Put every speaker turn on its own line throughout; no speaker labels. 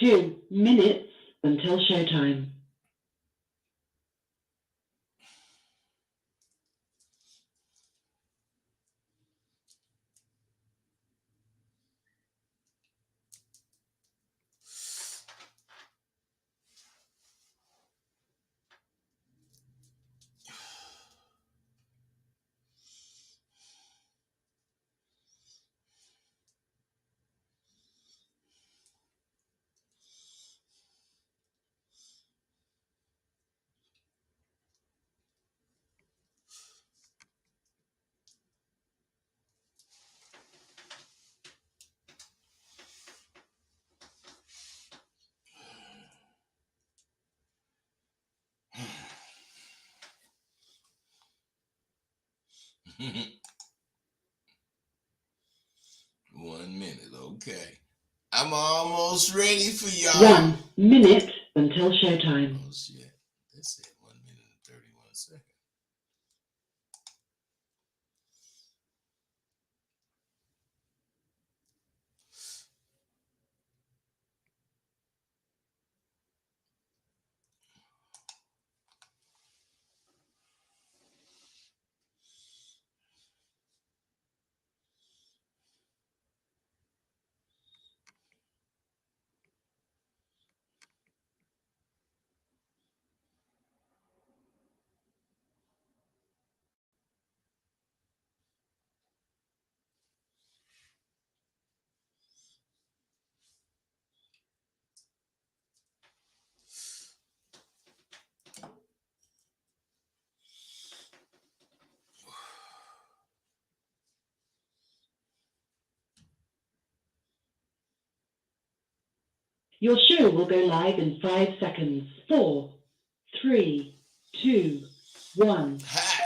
2 minutes until showtime.
One minute, okay. I'm almost ready for y'all.
1 minute until showtime.
Oh shit. That's it. 1 minute and 31 seconds.
Your show will go live in 5 seconds. 4, 3, 2, 1.
Hi.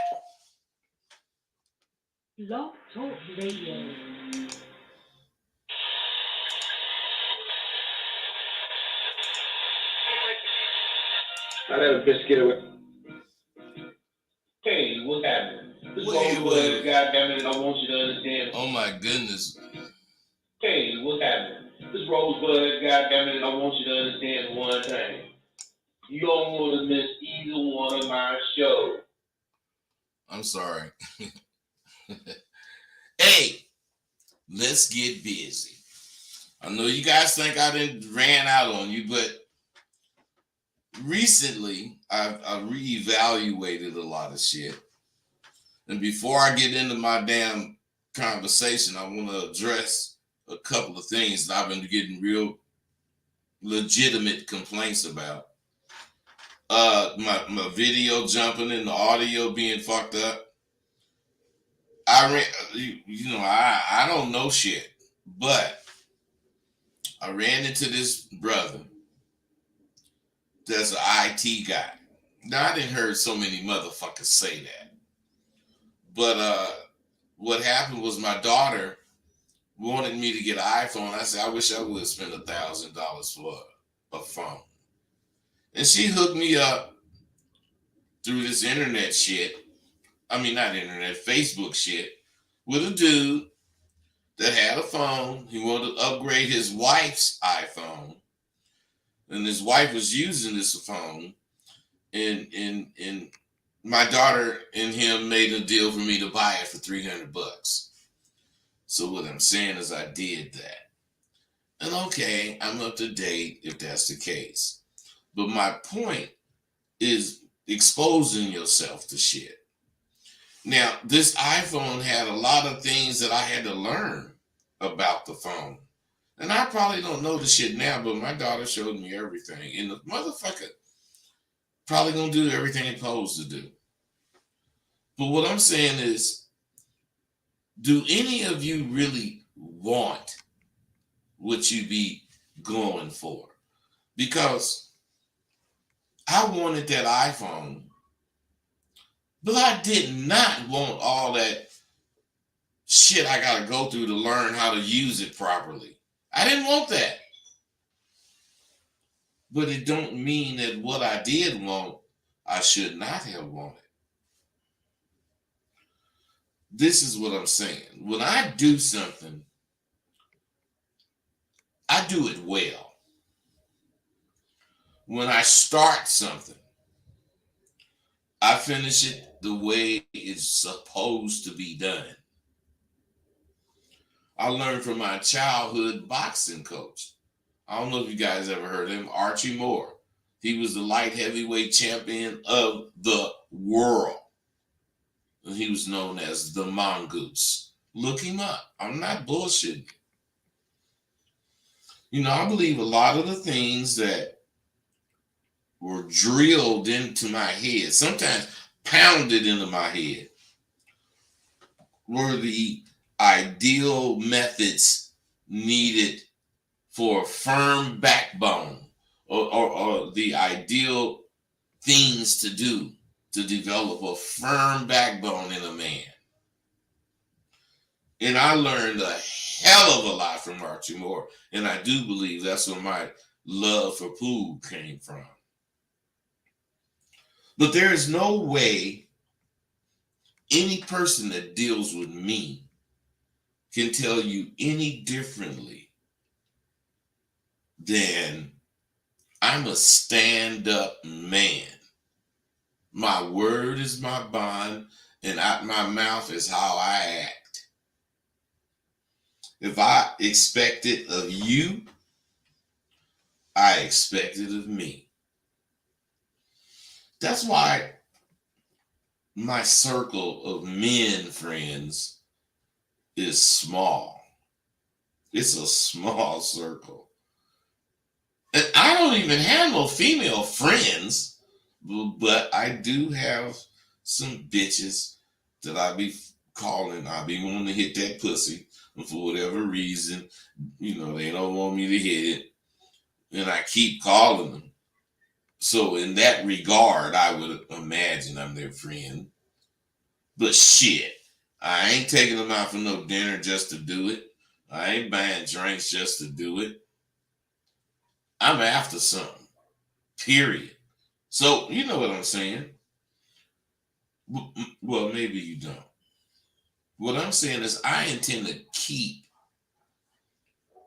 Blog Talk Radio.
I let a bitch get away. Hey, what's happening? This
Wait.
goddamn it, I want you to understand.
Oh my goodness.
Hey, what's happening? This Rosebud, goddamn it, I want you to understand one thing. You don't want to miss either one of my shows.
I'm sorry. Hey, let's get busy. I know you guys think I didn't ran out on you, but recently I've reevaluated a lot of shit. And before I get into my damn conversation, I want to address a couple of things that I've been getting real legitimate complaints about. My video jumping and the audio being fucked up. I don't know shit, but I ran into this brother that's an IT guy. Now I didn't heard so many motherfuckers say that, but what happened was my daughter wanted me to get an iPhone. I said I wish I would spend $1,000 for a phone, and she hooked me up through this internet shit. I mean, not internet, Facebook shit, with a dude that had a phone. He wanted to upgrade his wife's iPhone, and his wife was using this phone, and my daughter and him made a deal for me to buy it for $300. So what I'm saying is I did that, and okay, I'm up to date if that's the case. But my point is exposing yourself to shit. Now, this iPhone had a lot of things that I had to learn about the phone. And I probably don't know the shit now, but my daughter showed me everything. And the motherfucker probably gonna do everything it's supposed to do. But what I'm saying is, do any of you really want what you be going for? Because I wanted that iPhone, but I did not want all that shit I gotta go through to learn how to use it properly. I didn't want that. But it don't mean that what I did want, I should not have wanted. This is what I'm saying. When I do something, I do it well. when I start something, I finish it the way it's supposed to be done. I learned from my childhood boxing coach. I don't know if you guys ever heard of him, Archie Moore. He was the light heavyweight champion of the world. And he was known as the Mongoose. Look him up. I'm not bullshitting. You know, I believe a lot of the things that were drilled into my head, sometimes pounded into my head, were the ideal methods needed for a firm backbone, or the ideal things to do to develop a firm backbone in a man. And I learned a hell of a lot from Archie Moore. And I do believe that's where my love for food came from. But there is no way any person that deals with me can tell you any differently than I'm a stand-up man. My word is my bond, and my mouth is how I act. If I expect it of you, I expect it of me. That's why my circle of men friends is small. It's a small circle. And I don't even have no female friends, but I do have some bitches that I be calling. I be wanting to hit that pussy, and for whatever reason, you know, they don't want me to hit it, and I keep calling them. So in that regard, I would imagine I'm their friend. But shit, I ain't taking them out for no dinner just to do it. I ain't buying drinks just to do it. I'm after something, period. So, you know what I'm saying? Well, maybe you don't. What I'm saying is I intend to keep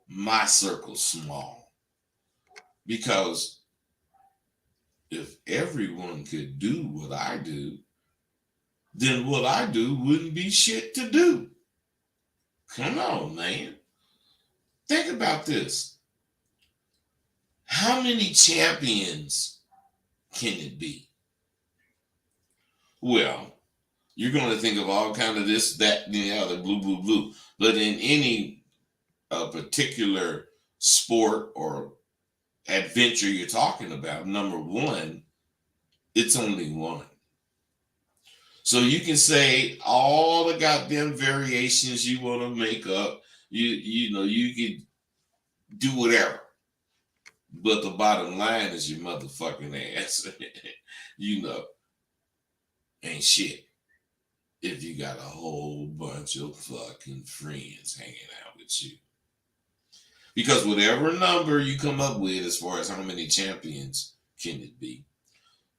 my circle small. Because if everyone could do what I do, then what I do wouldn't be shit to do. Come on, man. Think about this. How many champions can it be? Well, you're going to think of all kind of this, that, and the other, blue, blue, blue. But in any particular sport or adventure you're talking about, number one, it's only one. So you can say all the goddamn variations you want to make up. You know, you can do whatever. But the bottom line is your motherfucking ass. You know, ain't shit if you got a whole bunch of fucking friends hanging out with you. Because whatever number you come up with as far as how many champions can it be,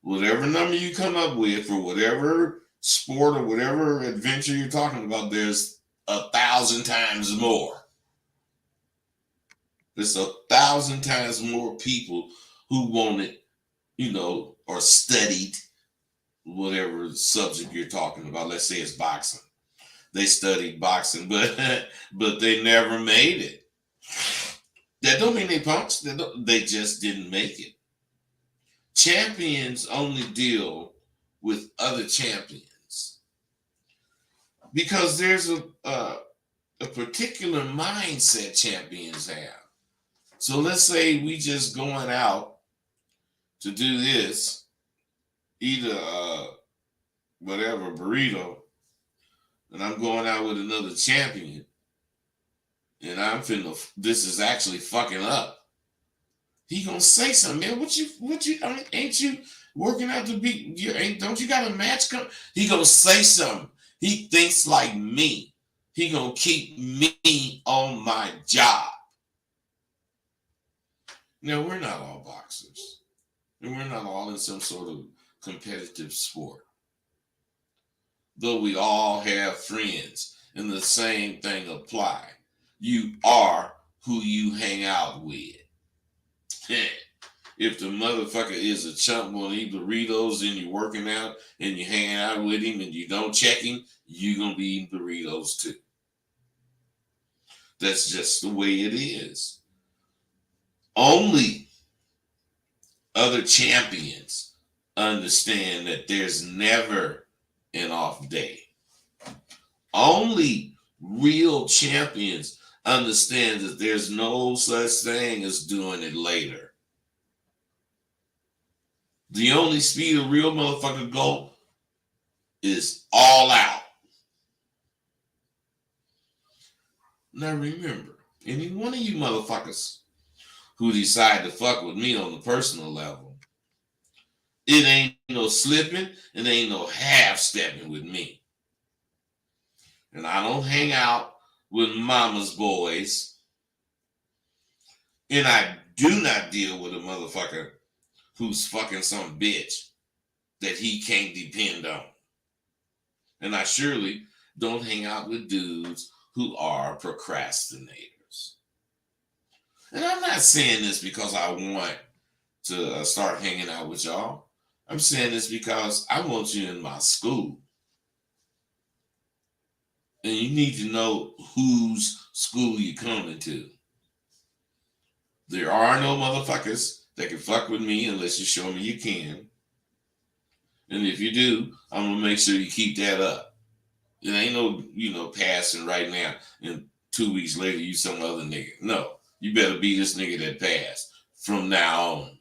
whatever number you come up with for whatever sport or whatever adventure you're talking about, there's 1,000 times more. There's 1,000 times more people who want it, you know, or studied whatever subject you're talking about. Let's say it's boxing. They studied boxing, but they never made it. That don't mean they punched. They just didn't make it. Champions only deal with other champions because there's a particular mindset champions have. So let's say we just going out to do this, eat a whatever burrito, and I'm going out with another champion, and this is actually fucking up. He gonna say something, man. What you? I mean, ain't you working out to be? Don't you got a match come? He gonna say something. He thinks like me. He gonna keep me on my job. Now, we're not all boxers, and we're not all in some sort of competitive sport. Though we all have friends, and the same thing apply. You are who you hang out with. If the motherfucker is a chump want to eat burritos and you're working out and you hang out with him and you don't check him, you're going to be eating burritos too. That's just the way it is. Only other champions understand that there's never an off day. Only real champions understand that there's no such thing as doing it later. The only speed a real motherfucker go is all out. Now remember, any one of you motherfuckers who decide to fuck with me on the personal level, it ain't no slipping, it ain't no half stepping with me. And I don't hang out with mama's boys. And I do not deal with a motherfucker who's fucking some bitch that he can't depend on. And I surely don't hang out with dudes who are procrastinators. And I'm not saying this because I want to start hanging out with y'all. I'm saying this because I want you in my school. And you need to know whose school you're coming to. There are no motherfuckers that can fuck with me unless you show me you can. And if you do, I'm going to make sure you keep that up. It ain't no, passing right now and 2 weeks later you some other nigga. No, you better be this nigga that passed from now on.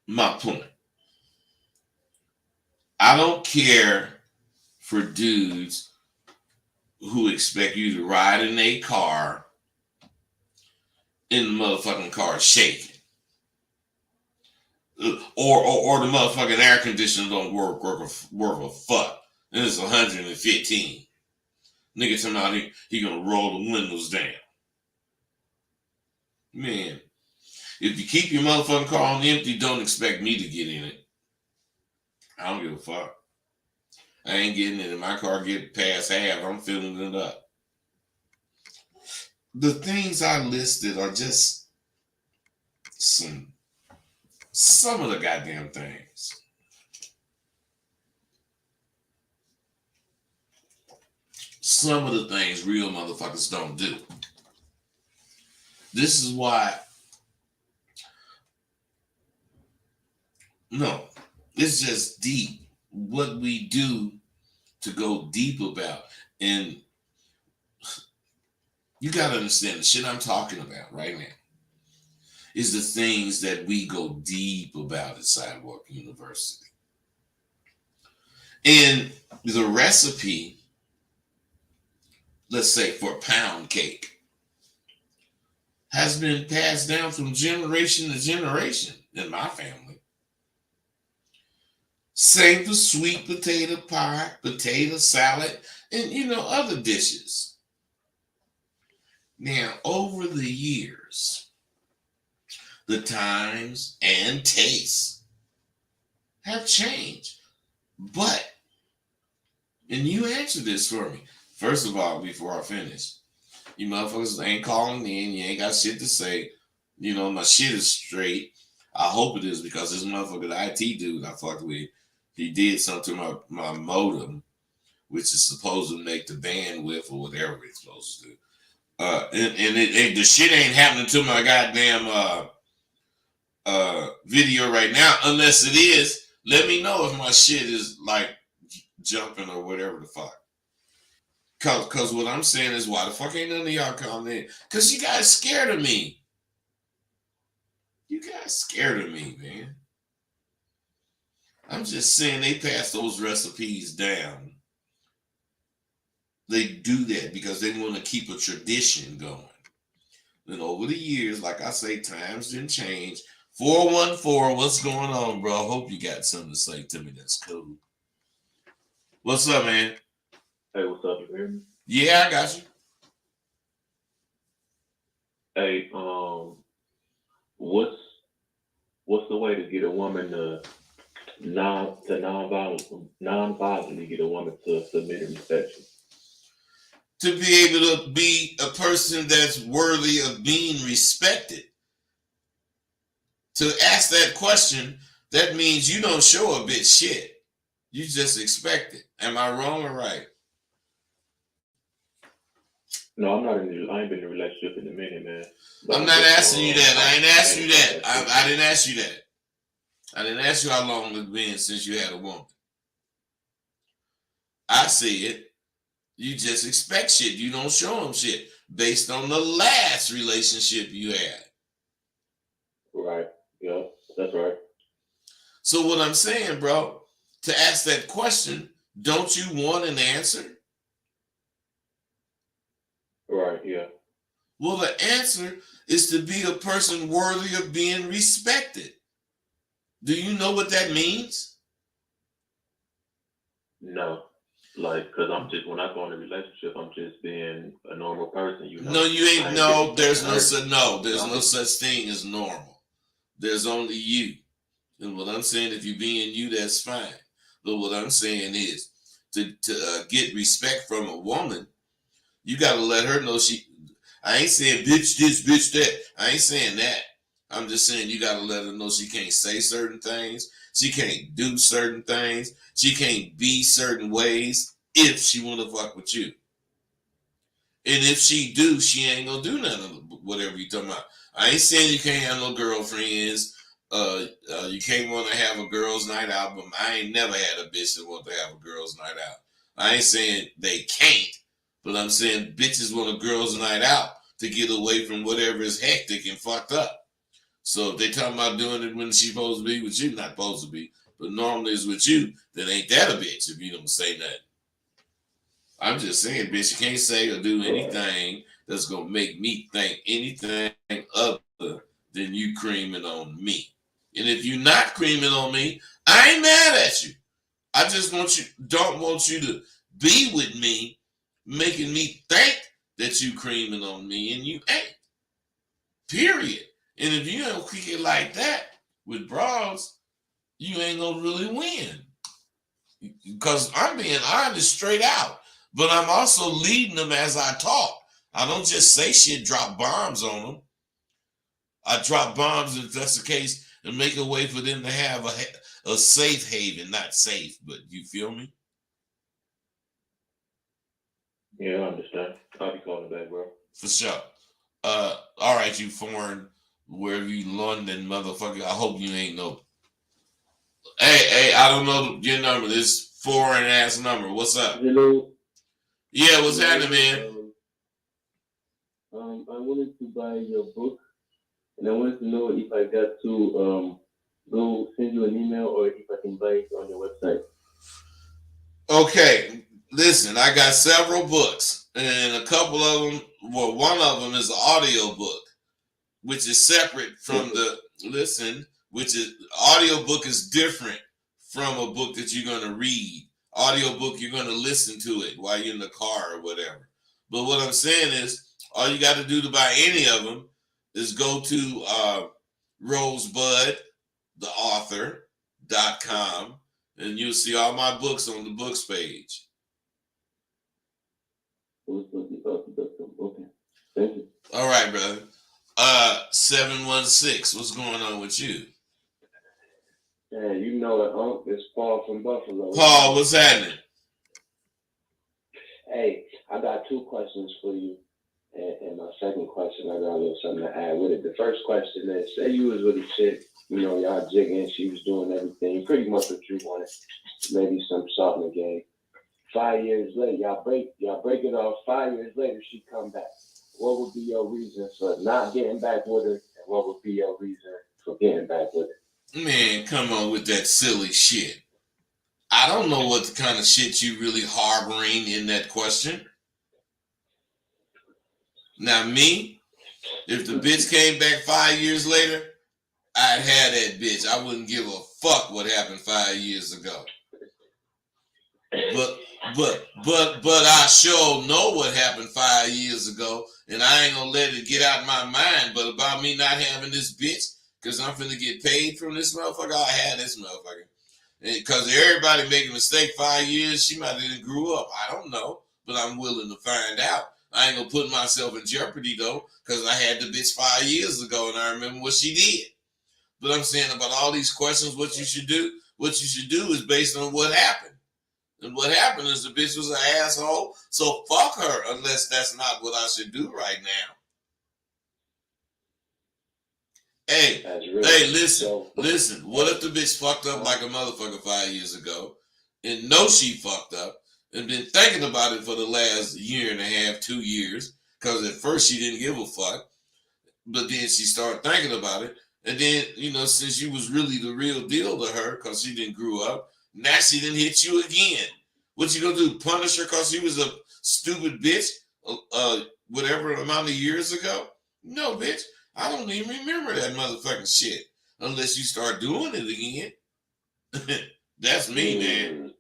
My point. I don't care for dudes who expect you to ride in a car and the motherfucking car shaking. Or the motherfucking air conditioner don't work a fuck. And it's 115. Nigga talking about he gonna roll the windows down. Man, if you keep your motherfucking car on empty, don't expect me to get in it. I don't give a fuck. I ain't getting it. If my car get past half, I'm filling it up. The things I listed are just some of the goddamn things. Some of the things real motherfuckers don't do. This is why. No, it's just deep. What we do to go deep about. And you got to understand the shit I'm talking about right now is the things that we go deep about at Sidewalk University. And the recipe, let's say for pound cake, has been passed down from generation to generation in my family. Same for sweet potato pie, potato salad, and other dishes. Now, over the years, the times and tastes have changed. But, and you answer this for me. First of all, before I finish, you motherfuckers ain't calling in. You ain't got shit to say. My shit is straight. I hope it is, because this motherfucker, the IT dude I fucked with, he did something to my modem, which is supposed to make the bandwidth or whatever it's supposed to do. The shit ain't happening to my goddamn video right now. Unless it is, let me know if my shit is like jumping or whatever the fuck. Cause what I'm saying is, why the fuck ain't none of y'all calling in? Cause you guys scared of me. You guys scared of me, man. I'm just saying they pass those recipes down. They do that because they want to keep a tradition going. And over the years, like I say, times didn't change. 414, what's going on, bro? Hope you got something to say to me that's cool. What's up, man?
Hey, what's up? You hear me?
Yeah, I got you.
Hey, what's the way to get a woman to non-violently get a woman to submit and respect you?
to be able to be a person that's worthy of being respected. To ask that question, that means you don't show a bitch shit. You just expect it. Am I wrong or right?
No, I ain't been in a relationship in a minute, man.
I'm not asking you that. I ain't asking you that. I didn't ask you that. I didn't ask you how long it's been since you had a woman. I see it. You just expect shit. You don't show them shit based on the last relationship you had.
Right. Yeah, that's right.
So what I'm saying, bro, to ask that question, don't you want an answer?
Right, yeah.
Well, the answer is to be a person worthy of being respected. Do you know what that means?
No. Like, because when I go in a relationship, I'm just being a normal person, you know.
No, you ain't. No, there's no such thing as normal. There's only you. And what I'm saying, if you being you, that's fine. But what I'm saying is to get respect from a woman, you got to let her know I ain't saying bitch this, bitch that. I ain't saying that. I'm just saying you got to let her know she can't say certain things. She can't do certain things. She can't be certain ways if she want to fuck with you. And if she do, she ain't going to do nothing, whatever you talking about. I ain't saying you can't have no girlfriends. You can't want to have a girls' night out, but I ain't never had a bitch that want to have a girls' night out. I ain't saying they can't, but I'm saying bitches want a girls' night out to get away from whatever is hectic and fucked up. So if they talking about doing it when she's supposed to be with you, not supposed to be, but normally it's with you, then ain't that a bitch if you don't say nothing. I'm just saying, bitch, you can't say or do anything that's going to make me think anything other than you creaming on me. And if you're not creaming on me, I ain't mad at you. I just don't want you to be with me, making me think that you creaming on me, and you ain't. Period. And if you don't kick it like that with bras, you ain't gonna really win. Because I'm being honest straight out. But I'm also leading them as I talk. I don't just say shit, drop bombs on them. I drop bombs if that's the case and make a way for them to have a safe haven. Not safe, but you feel me?
Yeah, I understand. I'll be calling back, bro.
For sure. All right, you foreign, wherever you London motherfucker. I hope you ain't no. Hey, I don't know your number. This foreign ass number. What's up?
Hello.
Yeah, what's happening, man?
I wanted to buy your book, and I wanted to know if I got to go send you an email or if I can buy it on your website.
Okay, listen, I got several books, and a couple of them, well, one of them is an audio book, which is separate from audio book is different from a book that you're going to read. Audio book, you're going to listen to it while you're in the car or whatever. But what I'm saying is, all you got to do to buy any of them is go to Rosebud, the author.com, and you'll see all my books on the books page.
Okay. Thank you.
All right, brother. 716, what's going on with you?
Yeah, you know it, it's Paul from Buffalo.
Paul, what's happening?
Hey, I got two questions for you. And my second question, I got a little something to add with it. The first question is, say you was with a chick, y'all jigging, she was doing everything, pretty much what you wanted, maybe some salt in the game. 5 years later, y'all break it off. 5 years later, she come back. What would be your reason for not getting back with her, and what would be your reason for getting back with her?
Man, come on with that silly shit. I don't know what the kind of shit you really harboring in that question. Now, me, if the bitch came back 5 years later, I'd have that bitch. I wouldn't give a fuck what happened 5 years ago. But I sure know what happened 5 years ago, and I ain't gonna let it get out of my mind. But about me not having this bitch, because I'm finna get paid from this motherfucker, I had this motherfucker. Because everybody make a mistake 5 years, she might have grew up. I don't know. but I'm willing to find out. I ain't gonna put myself in jeopardy though, because I had the bitch 5 years ago and I remember what she did. But I'm saying about all these questions, what you should do is based on what happened. And what happened is the bitch was an asshole, so fuck her unless that's not what I should do right now. Hey, listen. What if the bitch fucked up like a motherfucker 5 years ago and know she fucked up and been thinking about it for the last year and a half, 2 years, because at first she didn't give a fuck, but then she started thinking about it. And then, since you was really the real deal to her because she didn't grew up, now she didn't hit you again. What you gonna do? Punish her because she was a stupid bitch whatever amount of years ago? No, bitch. I don't even remember that motherfucking shit unless you start doing it again. That's me, man.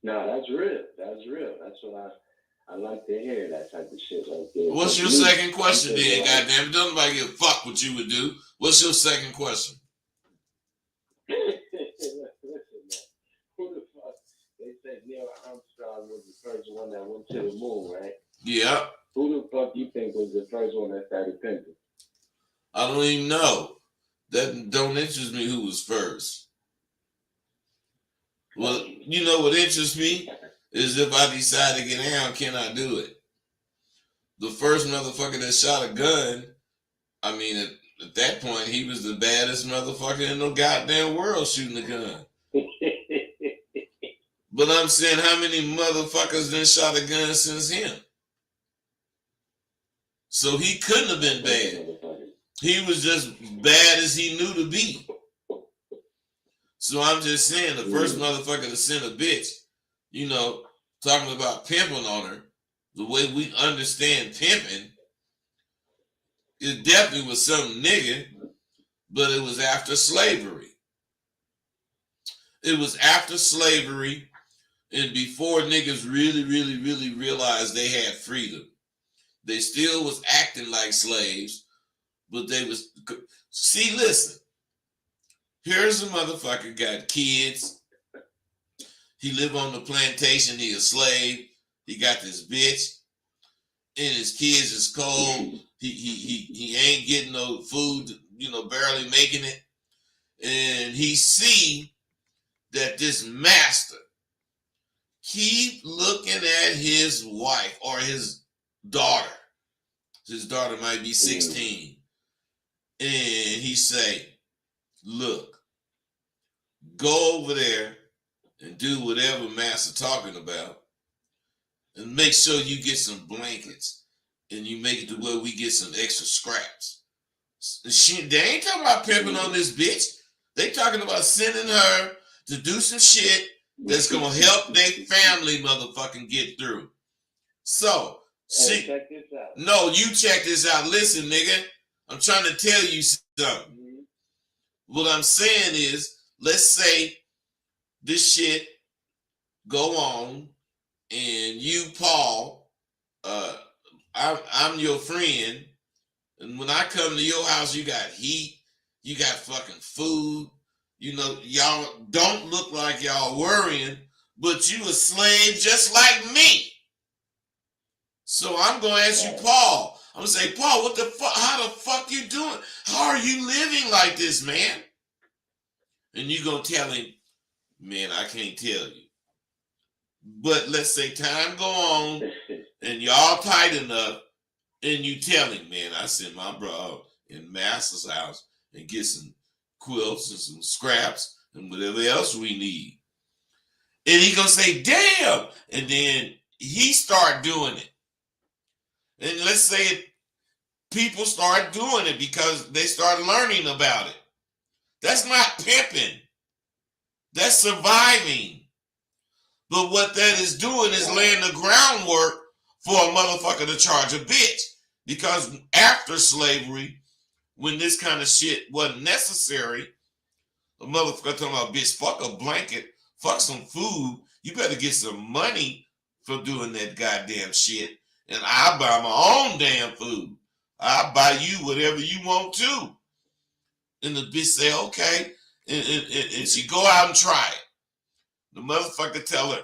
No, that's real. That's real. That's what I like to hear, that type of shit right there.
What's your second question then, goddamn? Doesn't nobody give a fuck what you would do. What's your second question?
Listen, man. Who the fuck? They said Neil Armstrong was the first one that went to the moon, right?
Yeah.
Who the fuck you think was the first one that started pimping?
I don't even know. That don't interest me who was first. Well, you know what interests me is if I decide to get down, can I do it? The first motherfucker that shot a gun, I mean, at that point, he was the baddest motherfucker in the goddamn world shooting a gun. But I'm saying, how many motherfuckers then shot a gun since him? So he couldn't have been bad. He was just bad as he knew to be. So I'm just saying, the first motherfucker to send a bitch, talking about pimping on her, the way we understand pimping, it definitely was some nigga, but it was after slavery. It was after slavery and before niggas really, really, really realized they had freedom. They still was acting like slaves, but they was... See, listen. Here's a motherfucker, got kids. He live on the plantation. He a slave. He got this bitch. And his kids is cold. He ain't getting no food, barely making it. And he see that this master keep looking at his wife or his daughter. His daughter might be 16. And he say, look, go over there and do whatever master talking about and make sure you get some blankets and you make it to where we get some extra scraps. They ain't talking about pimping on this bitch. They talking about sending her to do some shit that's going to help their family motherfucking get through. So,
check this out.
No, you check this out. Listen, nigga, I'm trying to tell you something. What I'm saying is, let's say this shit go on and you, Paul, I'm your friend, and when I come to your house, you got heat, you got fucking food, y'all don't look like y'all worrying, but you a slave just like me. So I'm going to ask you, Paul, I'm going to say, Paul, what the fuck, how the fuck you doing? How are you living like this, man? And you going to tell him, man, I can't tell you. But let's say time go on and y'all tight enough and you tell him, man, I sent my bro in master's house and get some quilts and some scraps and whatever else we need. And he going to say, damn. And then he start doing it. And let's say people start doing it because they start learning about it. That's not pimping. That's surviving. But what that is doing is laying the groundwork for a motherfucker to charge a bitch. Because after slavery, when this kind of shit wasn't necessary, a motherfucker talking about, bitch, fuck a blanket, fuck some food. You better get some money for doing that goddamn shit. And I buy my own damn food. I buy you whatever you want to. And the bitch say, okay. And she go out and try it. The motherfucker tell her,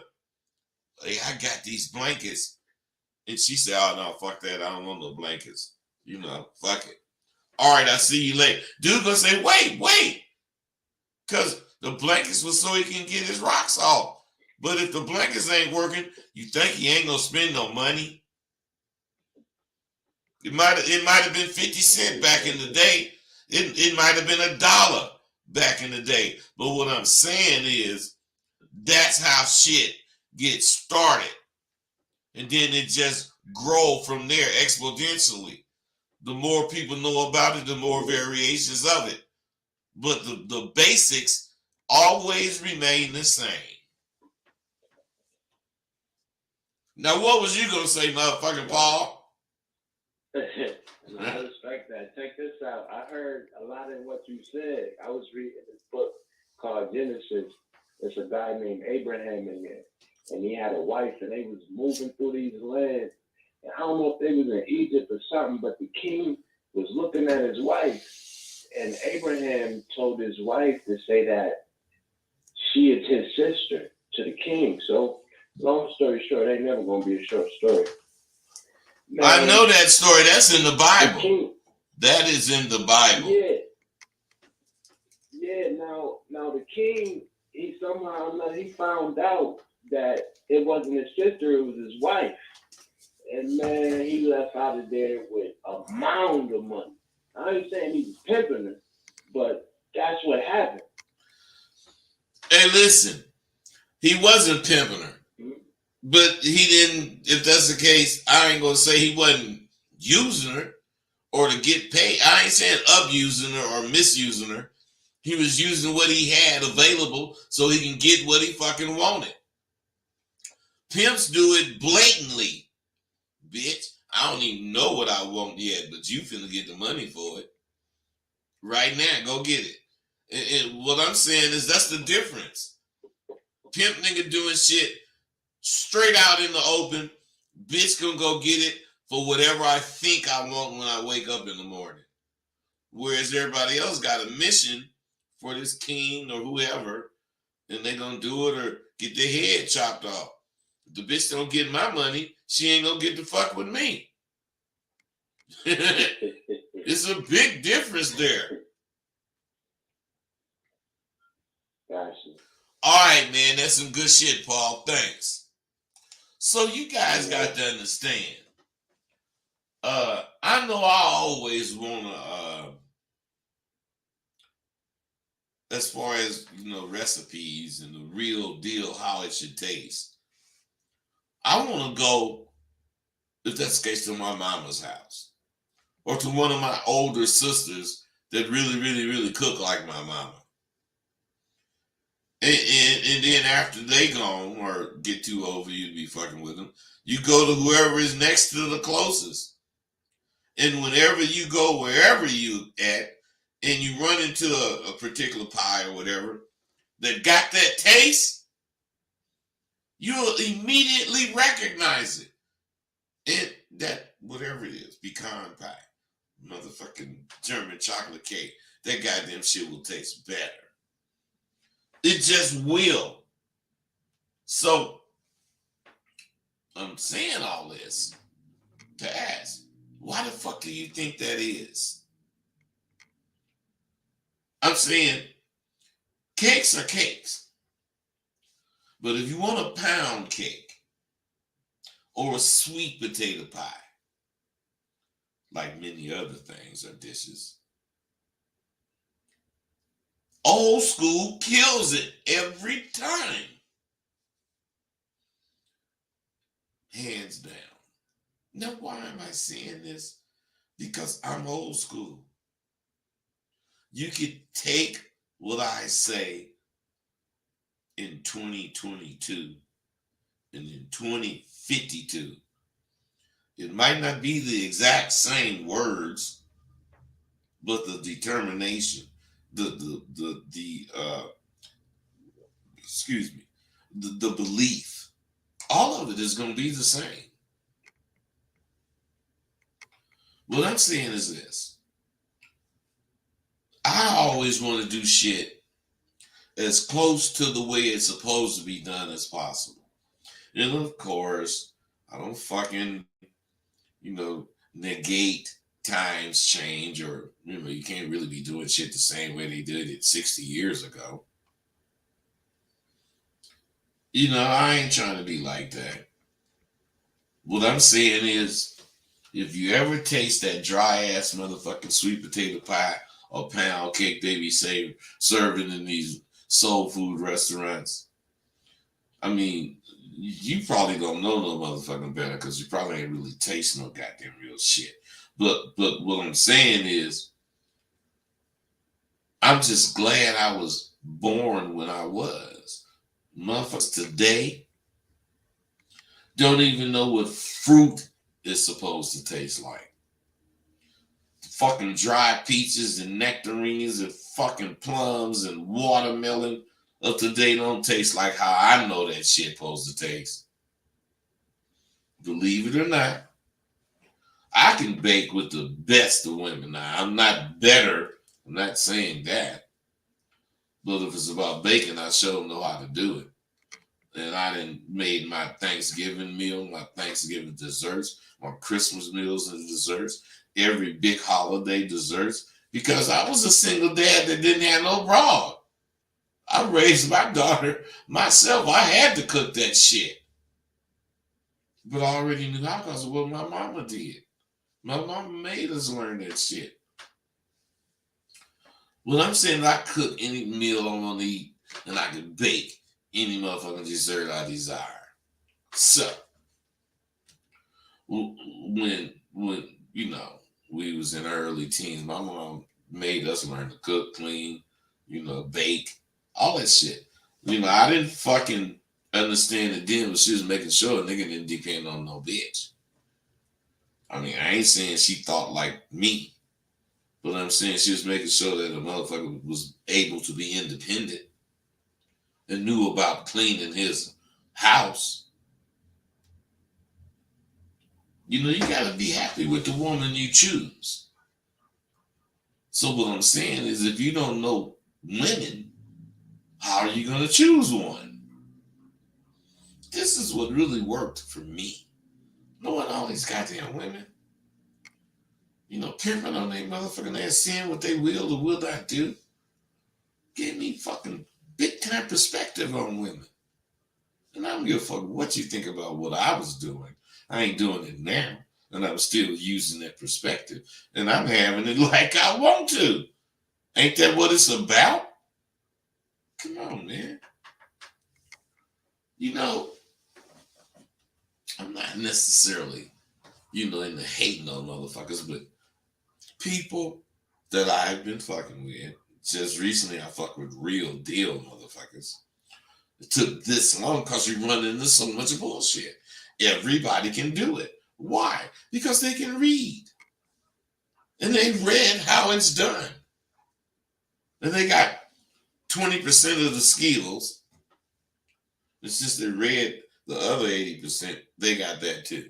hey, I got these blankets. And she said, oh, no, fuck that. I don't want no blankets. You know, fuck it. All right, I'll see you later. Dude gonna say, wait. Because the blankets was so he can get his rocks off. But if the blankets ain't working, you think he ain't gonna spend no money? It might have been 50 cents back in the day. It might have been $1 back in the day. But what I'm saying is that's how shit gets started. And then it just grow from there exponentially. The more people know about it, the more variations of it. But the basics always remain the same. Now, what was you going to say, motherfucking Paul?
I respect that. Check this out. I heard a lot of what you said. I was reading this book called Genesis. There's a guy named Abraham in there. And he had a wife, and they was moving through these lands. And I don't know if they was in Egypt or something, but the king was looking at his wife. And Abraham told his wife to say that she is his sister to the king. So, long story short, ain't never going to be a short story. Man,
I know that story. That's in the Bible.
King,
that is in the Bible.
Yeah. Now the king, he somehow he found out that it wasn't his sister, it was his wife. And man, he left out of there with a mound of money. I ain't saying he was pimping her, but that's what happened.
Hey, listen, he wasn't pimping her. But he didn't, if that's the case, I ain't going to say he wasn't using her or to get paid. I ain't saying abusing her or misusing her. He was using what he had available so he can get what he fucking wanted. Pimps do it blatantly. Bitch, I don't even know what I want yet, but you finna get the money for it. Right now, go get it. And what I'm saying is that's the difference. Pimp nigga doing shit straight out in the open. Bitch gonna go get it for whatever I think I want when I wake up in the morning. Whereas everybody else got a mission for this king or whoever, and they gonna do it or get their head chopped off. If the bitch don't get my money, she ain't gonna get to fuck with me. It's a big difference there.
Gotcha.
All right, man, that's some good shit, Paul. Thanks. So you guys got to understand. I know I always want to, as far as, recipes and the real deal, how it should taste. I want to go, if that's the case, to my mama's house or to one of my older sisters that really, really, really cook like my mama. And then after they gone or get too old for you to be fucking with them, you go to whoever is next to the closest. And whenever you go wherever you at and you run into a particular pie or whatever that got that taste, you'll immediately recognize it. And that, whatever it is, pecan pie, motherfucking German chocolate cake, that goddamn shit will taste better. It just will. So, I'm saying all this to ask, why the fuck do you think that is? I'm saying cakes are cakes. But if you want a pound cake or a sweet potato pie, like many other things or dishes, old school kills it every time. Hands down. Now, why am I saying this? Because I'm old school. You could take what I say in 2022 and in 2052. It might not be the exact same words, but the determination, the belief, all of it is going to be the same. What I'm saying is this. I always want to do shit as close to the way it's supposed to be done as possible. And of course, I don't fucking, negate times change, or, you can't really be doing shit the same way they did it 60 years ago. I ain't trying to be like that. What I'm saying is, if you ever taste that dry ass motherfucking sweet potato pie or pound cake they be serving in these soul food restaurants, I mean, you probably don't know no motherfucking better because you probably ain't really tasting no goddamn real shit. But what I'm saying is, I'm just glad I was born when I was. Motherfuckers today don't even know what fruit is supposed to taste like. Fucking dry peaches and nectarines and fucking plums and watermelon of today don't taste like how I know that shit supposed to taste. Believe it or not, I can bake with the best of women. Now, I'm not better. I'm not saying that. But if it's about baking, I sure know how to do it. And I done made my Thanksgiving meal, my Thanksgiving desserts, my Christmas meals and desserts, every big holiday desserts, because I was a single dad that didn't have no broad. I raised my daughter myself. I had to cook that shit. But I already knew how because of what my mama did. My mama made us learn that shit. Well, I'm saying I cook any meal I want to eat, and I can bake any motherfucking dessert I desire. So, when we was in early teens, my mom made us learn to cook, clean, bake, all that shit. I didn't fucking understand it then, but she was making sure a nigga didn't depend on no bitch. I mean, I ain't saying she thought like me, but I'm saying she was making sure that a motherfucker was able to be independent and knew about cleaning his house. You gotta be happy with the woman you choose. So what I'm saying is, if you don't know women, how are you gonna choose one? This is what really worked for me. Knowing all these goddamn women. Pimping on their motherfucking ass, seeing what they will or will not do. Gave me fucking big time perspective on women. And I don't give a fuck what you think about what I was doing. I ain't doing it now. And I'm still using that perspective. And I'm having it like I want to. Ain't that what it's about? Come on, man. I'm not necessarily, into hating on motherfuckers, but people that I've been fucking with, just recently I fucked with real deal motherfuckers. It took this long because you run into so much bullshit. Everybody can do it. Why? Because they can read. And they read how it's done. And they got 20% of the skills. It's just they read the other 80%. They got that too.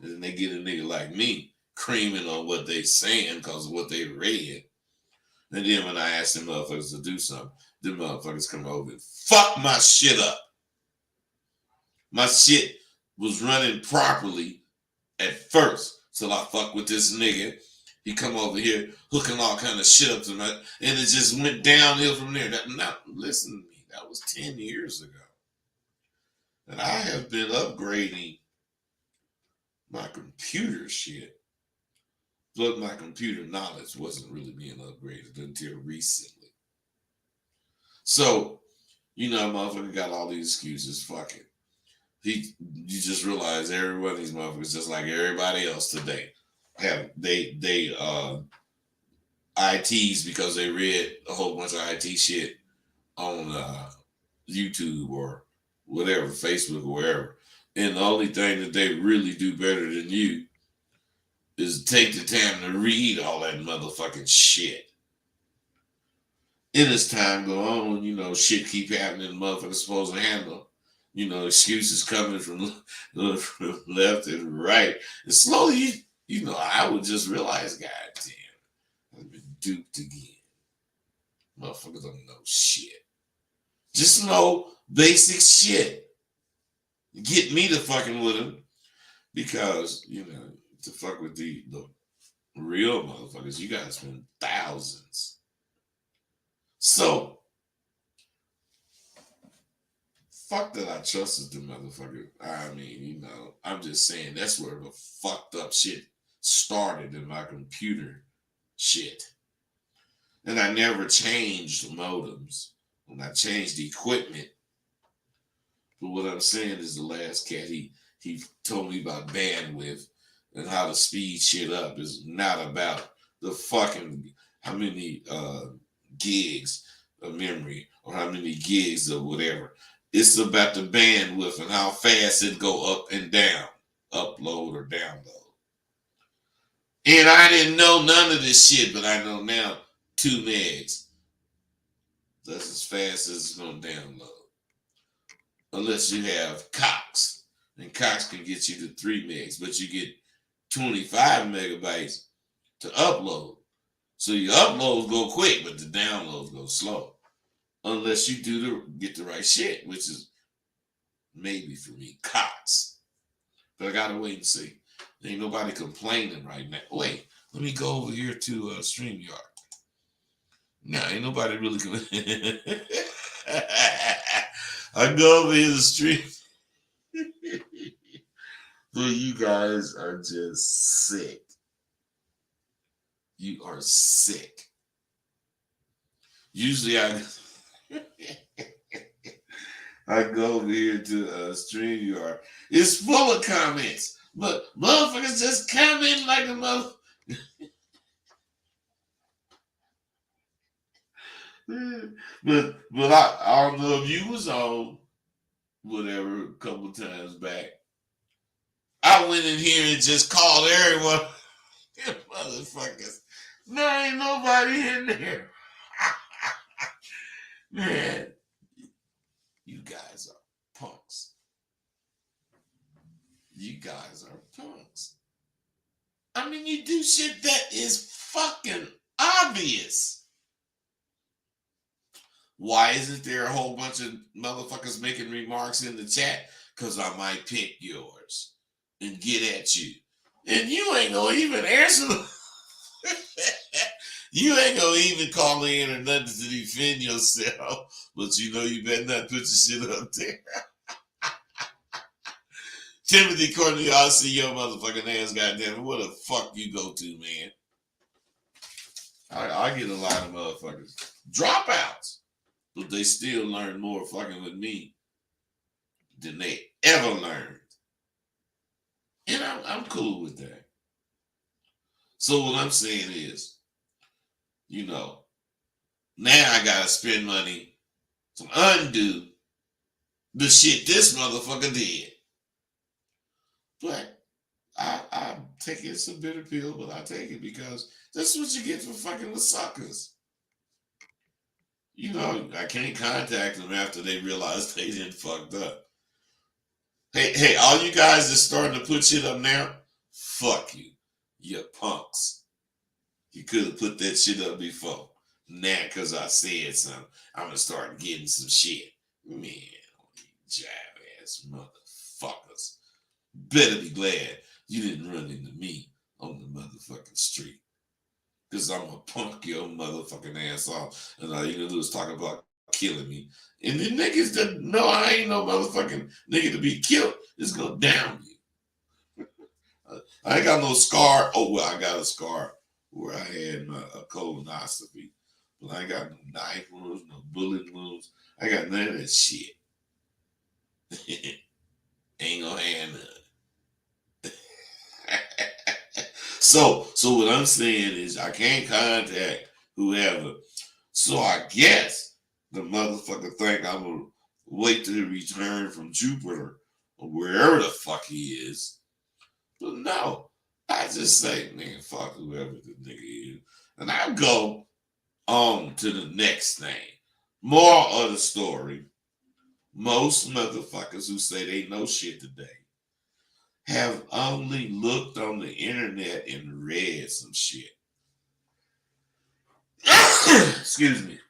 And then they get a nigga like me creaming on what they saying because of what they read. And then when I ask them motherfuckers to do something, them motherfuckers come over and fuck my shit up. My shit was running properly at first till I fuck with this nigga. He come over here hooking all kind of shit up to me, and it just went downhill from there. Now, listen to me. That was 10 years ago. And I have been upgrading my computer shit. But my computer knowledge wasn't really being upgraded until recently. So, motherfucker got all these excuses. Fuck it. You just realize every one of these motherfuckers, just like everybody else today, they ITs because they read a whole bunch of IT shit on YouTube or whatever, Facebook or wherever. And the only thing that they really do better than you is take the time to read all that motherfucking shit. And as time go on, shit keep happening, motherfuckers supposed to handle. Excuses coming from left and right. And slowly, I would just realize, God damn, I've been duped again. Motherfuckers don't know shit. Just know basic shit. get me to fucking with him because, to fuck with the real motherfuckers, you gotta spend thousands. So, fuck that I trusted the motherfucker. I mean, I'm just saying that's where the fucked up shit started in my computer shit. And I never changed modems. When I changed the equipment. But what I'm saying is the last cat, he told me about bandwidth and how to speed shit up is not about the fucking how many gigs of memory or how many gigs of whatever. It's about the bandwidth and how fast it go up and down, upload or download. And I didn't know none of this shit, but I know now 2 megs. That's as fast as it's gonna download. Unless you have Cox. And Cox can get you to 3 megs, but you get 25 megabytes to upload. So your uploads go quick, but the downloads go slow. Unless you get the right shit, which is maybe for me, Cox. But I gotta wait and see. Ain't nobody complaining right now. Wait, let me go over here to StreamYard. Nah, ain't nobody really complaining. I go over here to stream. But you guys are just sick. You are sick. Usually I go over here to StreamYard. It's full of comments, but motherfuckers just comment like a mother. but I don't know if you was on whatever a couple times back. I went in here and just called everyone. Motherfuckers. There ain't nobody in there. Man, you guys are punks. You guys are punks. I mean, you do shit that is fucking obvious. Why isn't there a whole bunch of motherfuckers making remarks in the chat? Because I might pick yours and get at you. And you ain't gonna even answer them. You ain't gonna even call in or nothing to defend yourself. But you better not put your shit up there. Timothy Courtney, I'll see your motherfucking ass, goddamn. Where the fuck you go to, man? I get a lot of motherfuckers. Dropouts. But they still learn more fucking with me than they ever learned. And I'm cool with that. So what I'm saying is, now I gotta spend money to undo the shit this motherfucker did. But I take it, it's a bitter pill, but I take it because that's what you get for fucking with suckers. I can't contact them after they realize they didn't fucked up. Hey, all you guys that's starting to put shit up now, fuck you. You punks. You could have put that shit up before. Now, because I said something, I'm going to start getting some shit. Man, jive ass motherfuckers. Better be glad you didn't run into me on the motherfucking street. Because I'm going to punk your motherfucking ass off. And all you going to do is talk about killing me. And the niggas that know I ain't no motherfucking nigga to be killed is going to down you. I ain't got no scar. Oh, well, I got a scar where I had a colonoscopy. But I ain't got no knife wounds, no bullet wounds. I got none of that shit. Ain't gonna have none. So what I'm saying is I can't contact whoever. So I guess the motherfucker think I'm gonna wait till he return from Jupiter or wherever the fuck he is. But no, I just say, man, fuck whoever the nigga is. And I go on to the next thing. More of the story. Most motherfuckers who say they know shit today have only looked on the internet and read some shit. Excuse me.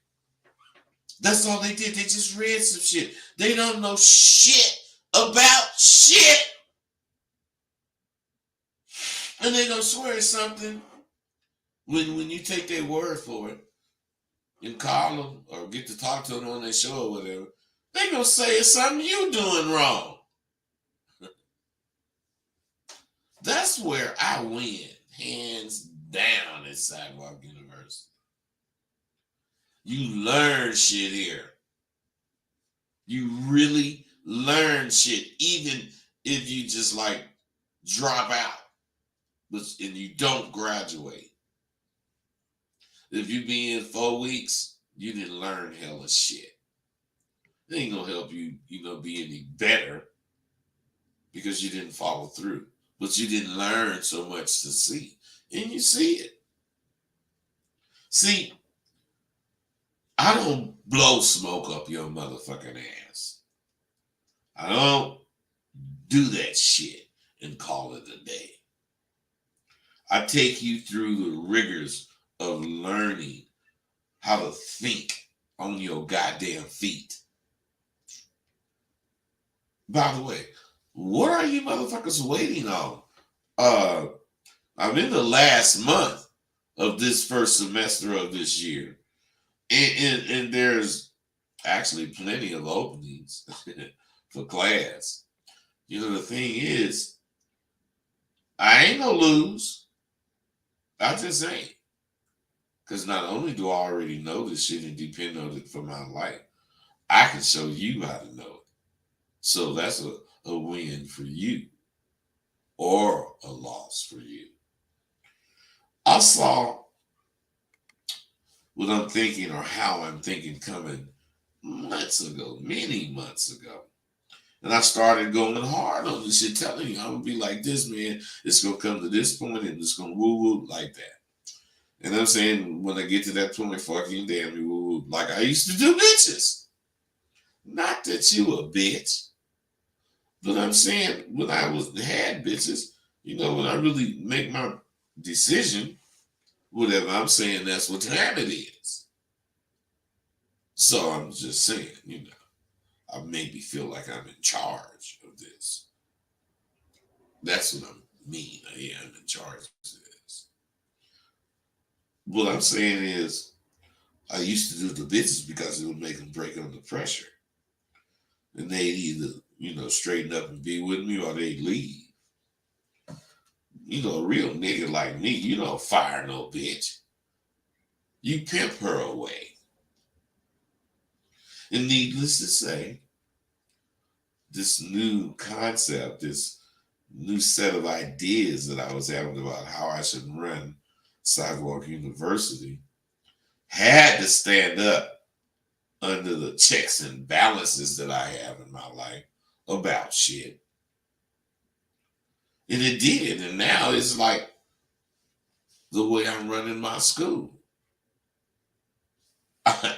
That's all they did. They just read some shit. They don't know shit about shit. And they're gonna swear it's something when you take their word for it and call them or get to talk to them on their show or whatever. They're gonna say it's something you doing wrong. That's where I win, hands down, at Sidewalk University. You learn shit here. You really learn shit, even if you just like drop out and you don't graduate. If you be in 4 weeks, you didn't learn hella shit. It ain't gonna help you, be any better because you didn't follow through. But you didn't learn so much to see. And you see it. See, I don't blow smoke up your motherfucking ass. I don't do that shit and call it a day. I take you through the rigors of learning how to think on your goddamn feet. By the way, what are you motherfuckers waiting on? I'm in the last month of this first semester of this year. And there's actually plenty of openings for class. The thing is, I ain't gonna lose. I just ain't. Because not only do I already know this shit and depend on it for my life, I can show you how to know it. So that's a win for you or a loss for you. I saw what I'm thinking or how I'm thinking coming months ago, many months ago. And I started going hard on this shit, telling you, I'm going to be like this, man. It's going to come to this point and it's going to woo-woo like that. And I'm saying, when I get to that point, fucking damn me, woo-woo, like I used to do bitches. Not that you a bitch. But I'm saying, when I had bitches, when I really make my decision, whatever I'm saying, that's what time it is. So I'm just saying, I maybe feel like I'm in charge of this. That's what I mean. I am in charge of this. What I'm saying is, I used to do the bitches because it would make them break under pressure. And they'd either, straighten up and be with me or they'd leave. A real nigga like me, you don't fire no bitch. You pimp her away. And needless to say, this new concept, this new set of ideas that I was having about how I should run Sidewalk University had to stand up under the checks and balances that I have in my life about shit. And it did. And now it's like the way I'm running my school. I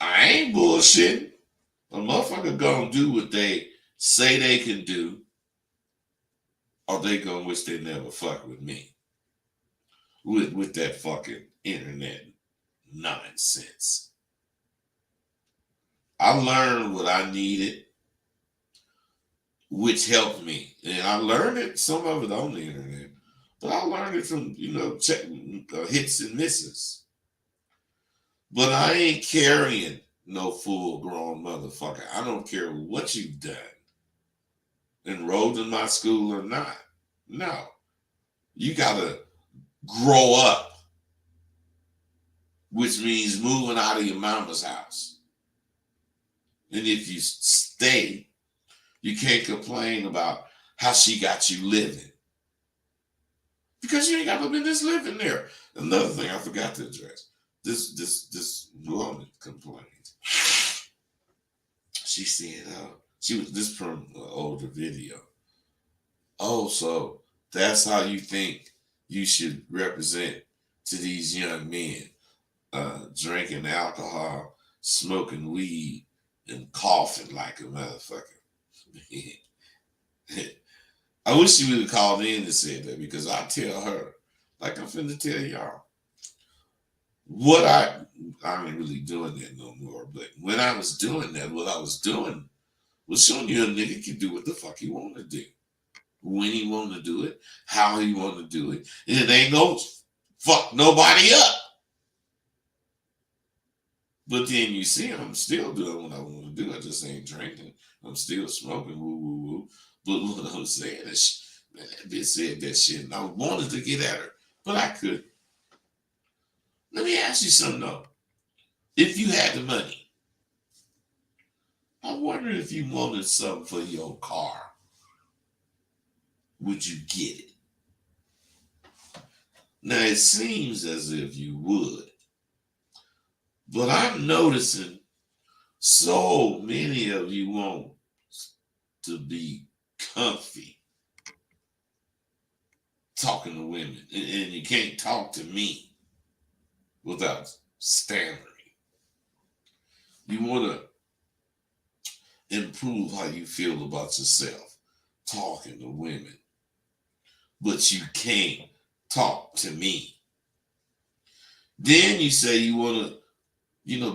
ain't bullshitting. A motherfucker gonna do what they say they can do, or they gonna wish they never fuck with me. With that fucking internet nonsense. I learned what I needed, which helped me. And I learned it, some of it on the internet, but I learned it from, checking hits and misses. But I ain't carrying no full-grown motherfucker. I don't care what you've done, enrolled in my school or not. No. You gotta grow up, which means moving out of your mama's house. And if you stay, you can't complain about how she got you living. Because you ain't got no business living there. Another thing I forgot to address. This woman complained. She said, this from an older video. Oh, so that's how you think you should represent to these young men, drinking alcohol, smoking weed, and coughing like a motherfucker. I wish she would have called in and said that, because I tell her, like I'm finna tell y'all, what I ain't really doing that no more, but when I was doing that, what I was doing Well, showing you a nigga can do what the fuck he want to do, when he want to do it, how he want to do it, and it ain't no fuck nobody up. But then you see, I'm still doing what I want to do. I just ain't drinking. I'm still smoking. Woo woo woo. But what I'm saying is, man, that bitch said that shit, and I wanted to get at her, but I couldn't. Let me ask you something though. If you had the money, I wonder if you wanted something for your car, would you get it? Now, it seems as if you would, but I'm noticing so many of you want to be comfy talking to women, and you can't talk to me without stammering. You want to improve how you feel about yourself talking to women, but you can't talk to me. Then you say you want to,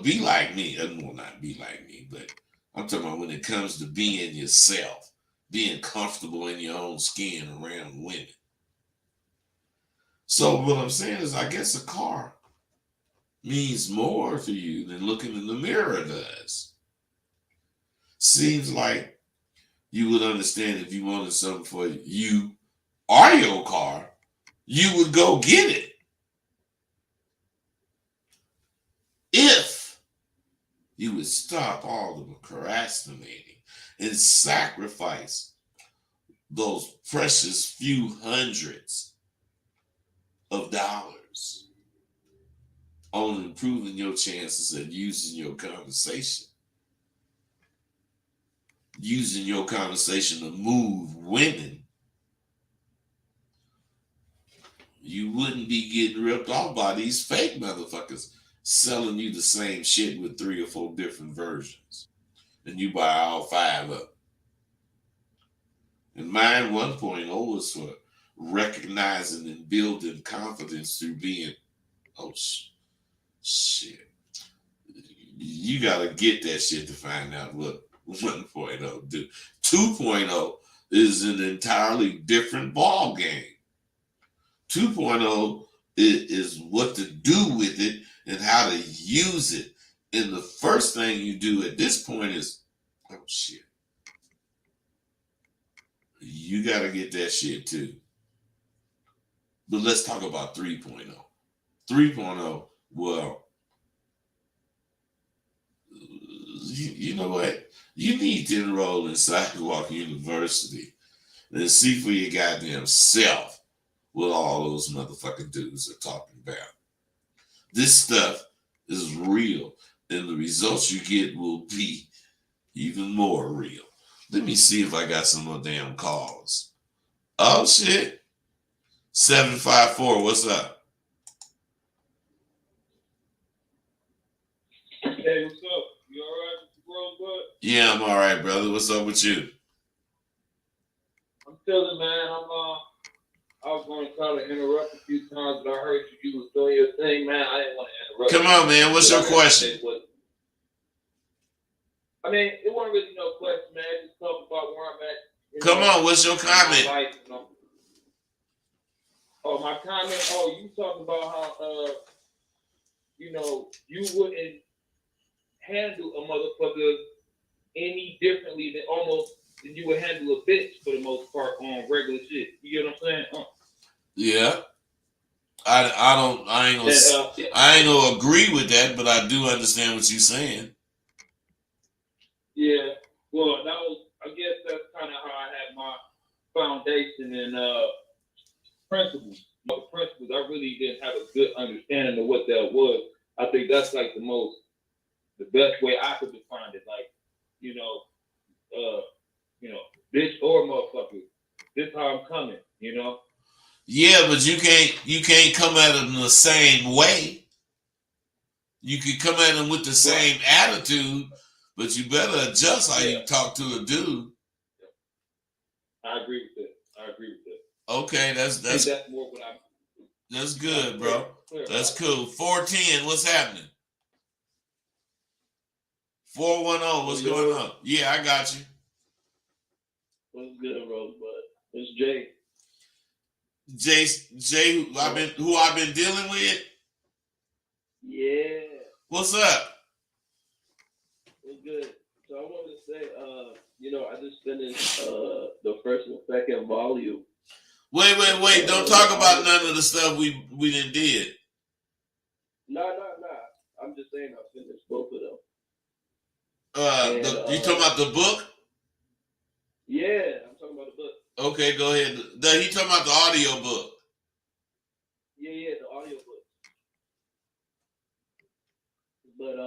be like me. Well, not be like me, but I'm talking about when it comes to being yourself, being comfortable in your own skin around women. So what I'm saying is, I guess a car means more to you than looking in the mirror does. Seems like you would understand if you wanted something for you or your car, you would go get it. If you would stop all the procrastinating and sacrifice those precious few hundreds of dollars on improving your chances at using your conversation to move women, you wouldn't be getting ripped off by these fake motherfuckers selling you the same shit with 3 or 4 different versions. And you buy all 5 of them. And mine 1.0 was for recognizing and building confidence through being, shit. You got to get that shit to find out what 1.0 do. 2.0 is an entirely different ball game. 2.0 is what to do with it and how to use it. And the first thing you do at this point is, you got to get that shit too. But let's talk about 3.0. 3.0, well, you know what? You need to enroll in Sidewalk University and see for your goddamn self what all those motherfucking dudes are talking about. This stuff is real, and the results you get will be even more real. Let me see if I got some more damn calls. Oh, shit. 754, what's up?
Hey, what's up? You all right, Mr. Rosebud?
Yeah, I'm all right, brother. What's up with you?
I'm chilling, man. I was going to try to interrupt a few times, but I heard you was doing your thing, man. I didn't want to interrupt.
Come on, man. What's your question?
I mean, it wasn't really no question, man. Just talk about where I'm at.
Come on, what's your comment?
Life, Oh, my comment? Oh, you talking about how, you wouldn't handle a motherfucker any differently than you would handle a bitch for the most part on regular shit. You get what I'm saying?
Yeah. I ain't gonna agree with that, but I do understand what you're saying.
Yeah. Well, I guess that's kind of how I had my foundation and principles. My principles, I really didn't have a good understanding of what that was. I think that's like the best way I could define it. Like, bitch or motherfucker. This how I'm coming,
Yeah, but you can't come at them the same way. You can come at them with the same attitude, but you better adjust how you talk to a dude.
I agree with that.
Okay, that's
more what
that's good, bro. That's cool. 410, what's happening? 410, what's going on? Yeah, I got you.
What's good, Rosebud? It's Jay.
Jay, who I've been dealing with.
Yeah.
What's up?
What's good? So I wanted to say, I just finished the first and second volume.
Wait. Don't talk about none of the stuff we done did.
Nah. I'm just saying I finished both of them.
You talking about the book?
Yeah, I'm talking about the book.
Okay, go ahead. He talking about the audio book.
Yeah, the audio book. But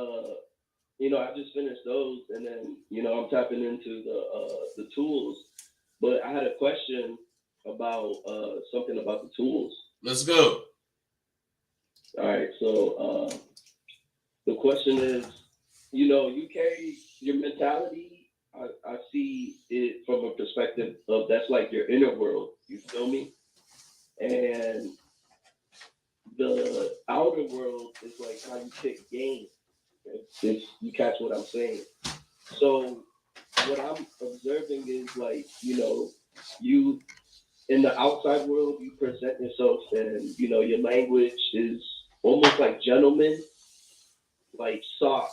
I just finished those, and then I'm tapping into the tools. But I had a question about something about the tools.
Let's go.
All right, so the question is, you carry your mentality. I see it from a perspective of that's like your inner world. You feel me? And the outer world is like how you pick game. If you catch what I'm saying. So what I'm observing is like, you in the outside world, you present yourself and, your language is almost like gentleman, like soft.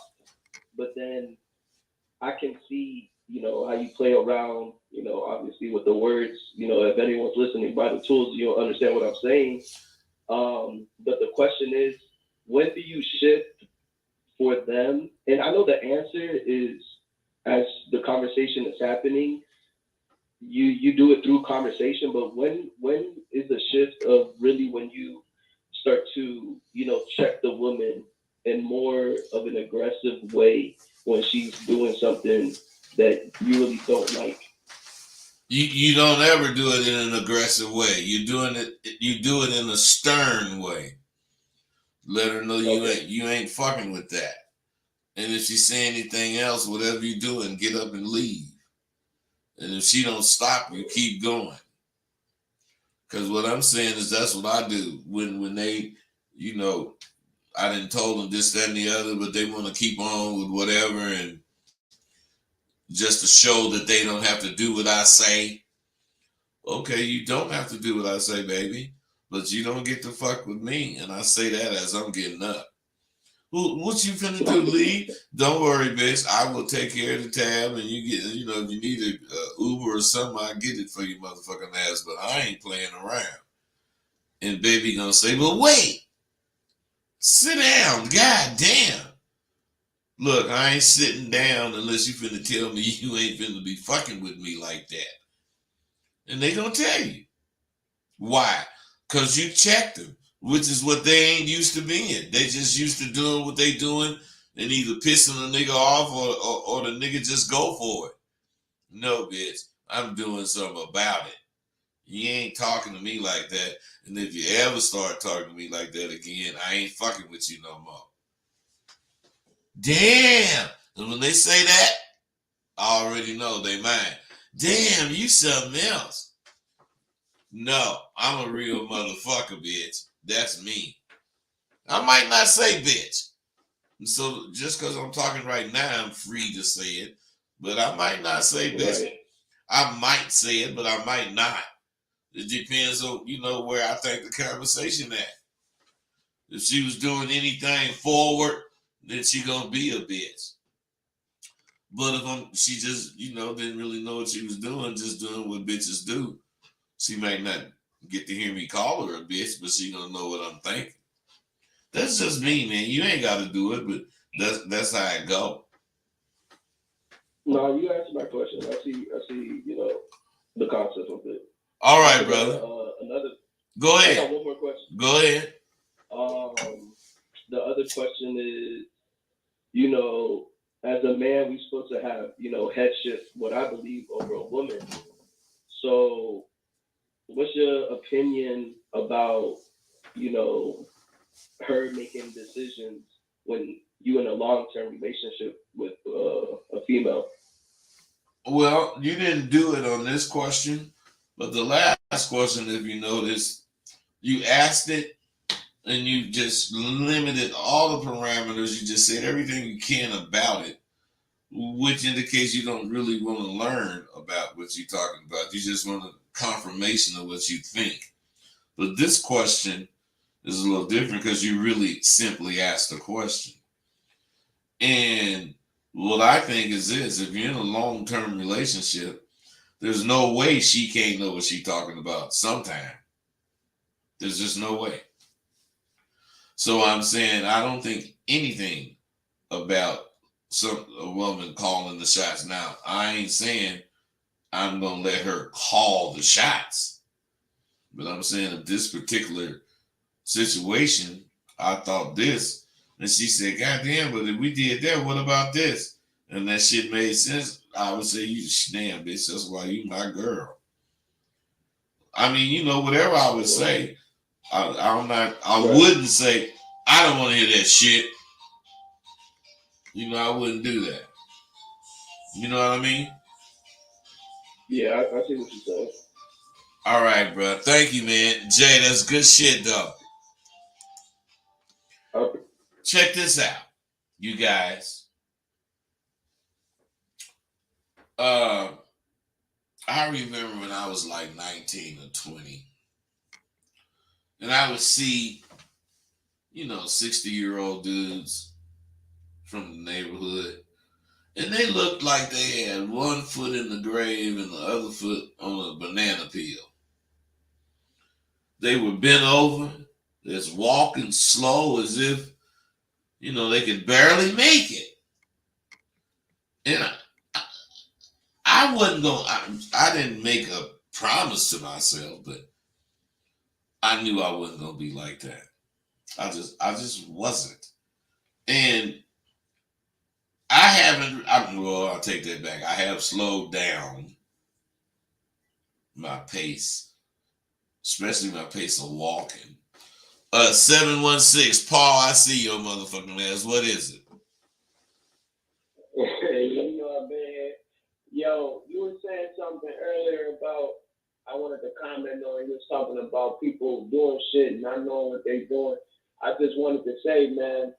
But then I can see, how you play around, obviously with the words, if anyone's listening by the tools, you'll understand what I'm saying. But the question is, when do you shift for them? And I know the answer is as the conversation is happening, you do it through conversation, but when is the shift of really when you start to, check the woman in more of an aggressive way when she's doing something that you really don't like?
You don't ever do it in an aggressive way. You do it in a stern way. Let her know you ain't fucking with that. And if she say anything else, whatever you doing, get up and leave. And if she don't stop, you keep going. Because what I'm saying is that's what I do. When they, I done told them this, that, and the other, but they want to keep on with whatever and just to show that they don't have to do what I say. Okay, you don't have to do what I say, baby. But you don't get to fuck with me. And I say that as I'm getting up. What you finna do, Lee? Don't worry, bitch. I will take care of the tab, and you get, if you need a Uber or something, I get it for you, motherfucking ass. But I ain't playing around. And baby gonna say, well, wait, sit down, god damn. Look, I ain't sitting down unless you finna tell me you ain't finna be fucking with me like that. And they gonna tell you. Why? Because you checked them, which is what they ain't used to being. They just used to doing what they doing and either pissing a nigga off or the nigga just go for it. No, bitch, I'm doing something about it. You ain't talking to me like that. And if you ever start talking to me like that again, I ain't fucking with you no more. Damn. And when they say that, I already know they mine. Damn, you something else. No, I'm a real motherfucker, bitch. That's me. I might not say bitch. And so just because I'm talking right now, I'm free to say it. But I might not say bitch.
Right.
I might say it, but I might not. It depends on, where I think the conversation at. If she was doing anything forward, then she gonna be a bitch. But if she just, didn't really know what she was doing, just doing what bitches do, she might not get to hear me call her a bitch, but she gonna know what I'm thinking. That's just me, man. You ain't got to do it, but that's how it go.
No, you answered my question. I see, the concept of it.
All right, brother. Go ahead.
I got one more question.
Go ahead.
The other question is, as a man, we're supposed to have, headship, what I believe, over a woman. So what's your opinion about, her making decisions when you in a long-term relationship with a female?
Well, you didn't do it on this question, but the last question, if you notice, you asked it and you just limited all the parameters. You just said everything you can about it. which indicates you don't really want to learn about what you're talking about. You just want a confirmation of what you think. But this question is a little different because you really simply asked a question. And what I think is this: if you're in a long-term relationship, there's no way she can't know what she's talking about sometime. There's just no way. So I'm saying I don't think anything about a woman calling the shots. Now, I ain't saying I'm gonna let her call the shots, but I'm saying in this particular situation, I thought this, and she said, "God damn, but if we did that, what about this?" And that shit made sense. I would say, "You damn bitch, that's why you my girl." I mean, you know, whatever I would say, I wouldn't say, "I don't want to hear that shit." You know, I wouldn't do that. You know what I mean?
Yeah, I see what you're saying.
All right, bro. Thank you, man. Jay, that's good shit, though.
Okay.
Check this out, you guys. I remember when I was like 19 or 20, and I would see, 60-year-old dudes from the neighborhood, and they looked like they had one foot in the grave and the other foot on a banana peel. They were bent over, just walking slow as if, they could barely make it. And I wasn't going, I didn't make a promise to myself, but I knew I wasn't going to be like that. I just wasn't. And I'll take that back. I have slowed down my pace, especially my pace of walking. 716, Paul, I see your motherfucking ass. What is it?
You know, man. Yo, you were saying something earlier about, I wanted to comment on, you was talking about people doing shit and not knowing what they're doing. I just wanted to say, man,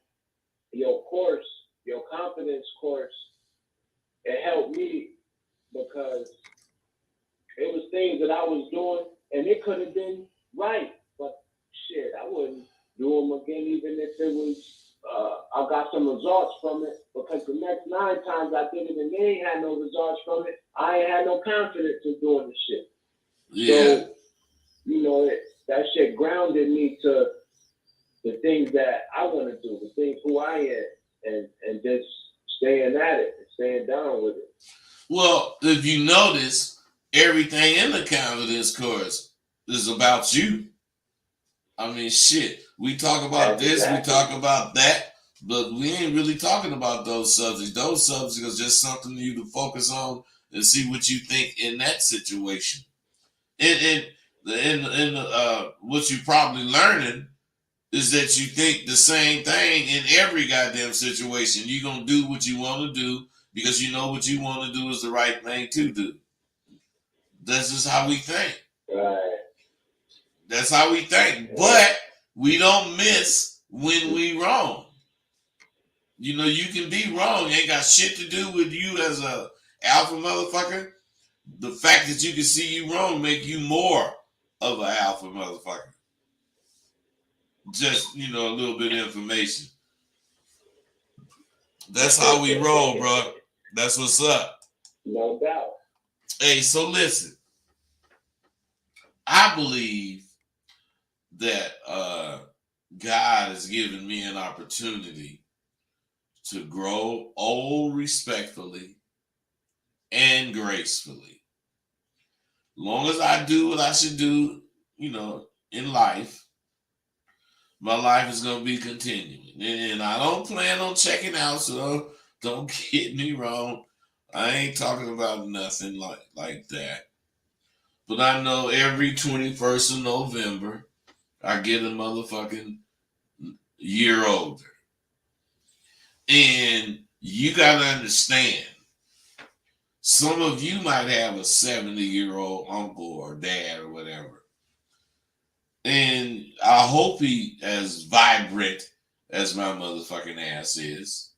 your course, your confidence course, it helped me because it was things that I was doing and it could have been right, but shit, I wouldn't do them again even if it was, I got some results from it, because the next 9 times I did it and they ain't had no results from it, I ain't had no confidence in doing the shit.
Yeah.
So, that shit grounded me to the things that I want to do, the things who I am, and just staying at it and staying down with it.
Well, if you notice, everything in the confidence course is about you. I mean, shit. We talk about this, we talk about that, but we ain't really talking about those subjects. Those subjects are just something for you to focus on and see what you think in that situation. And what you're probably learning is that you think the same thing in every goddamn situation. You're going to do what you want to do because you know what you want to do is the right thing to do. That's just how we think.
Right.
That's how we think. But we don't miss when we wrong. You can be wrong. It ain't got shit to do with you as a alpha motherfucker. The fact that you can see you wrong make you more of an alpha motherfucker. Just, a little bit of information. That's how we roll, bro. That's what's up.
No doubt.
Hey, so listen. I believe that God has given me an opportunity to grow old respectfully and gracefully. Long as I do what I should do, in life, my life is going to be continuing. And I don't plan on checking out, so don't get me wrong. I ain't talking about nothing like that. But I know every 21st of November, I get a motherfucking year older. And you got to understand, some of you might have a 70-year-old uncle or dad or whatever. And I hope he as vibrant as my motherfucking ass is.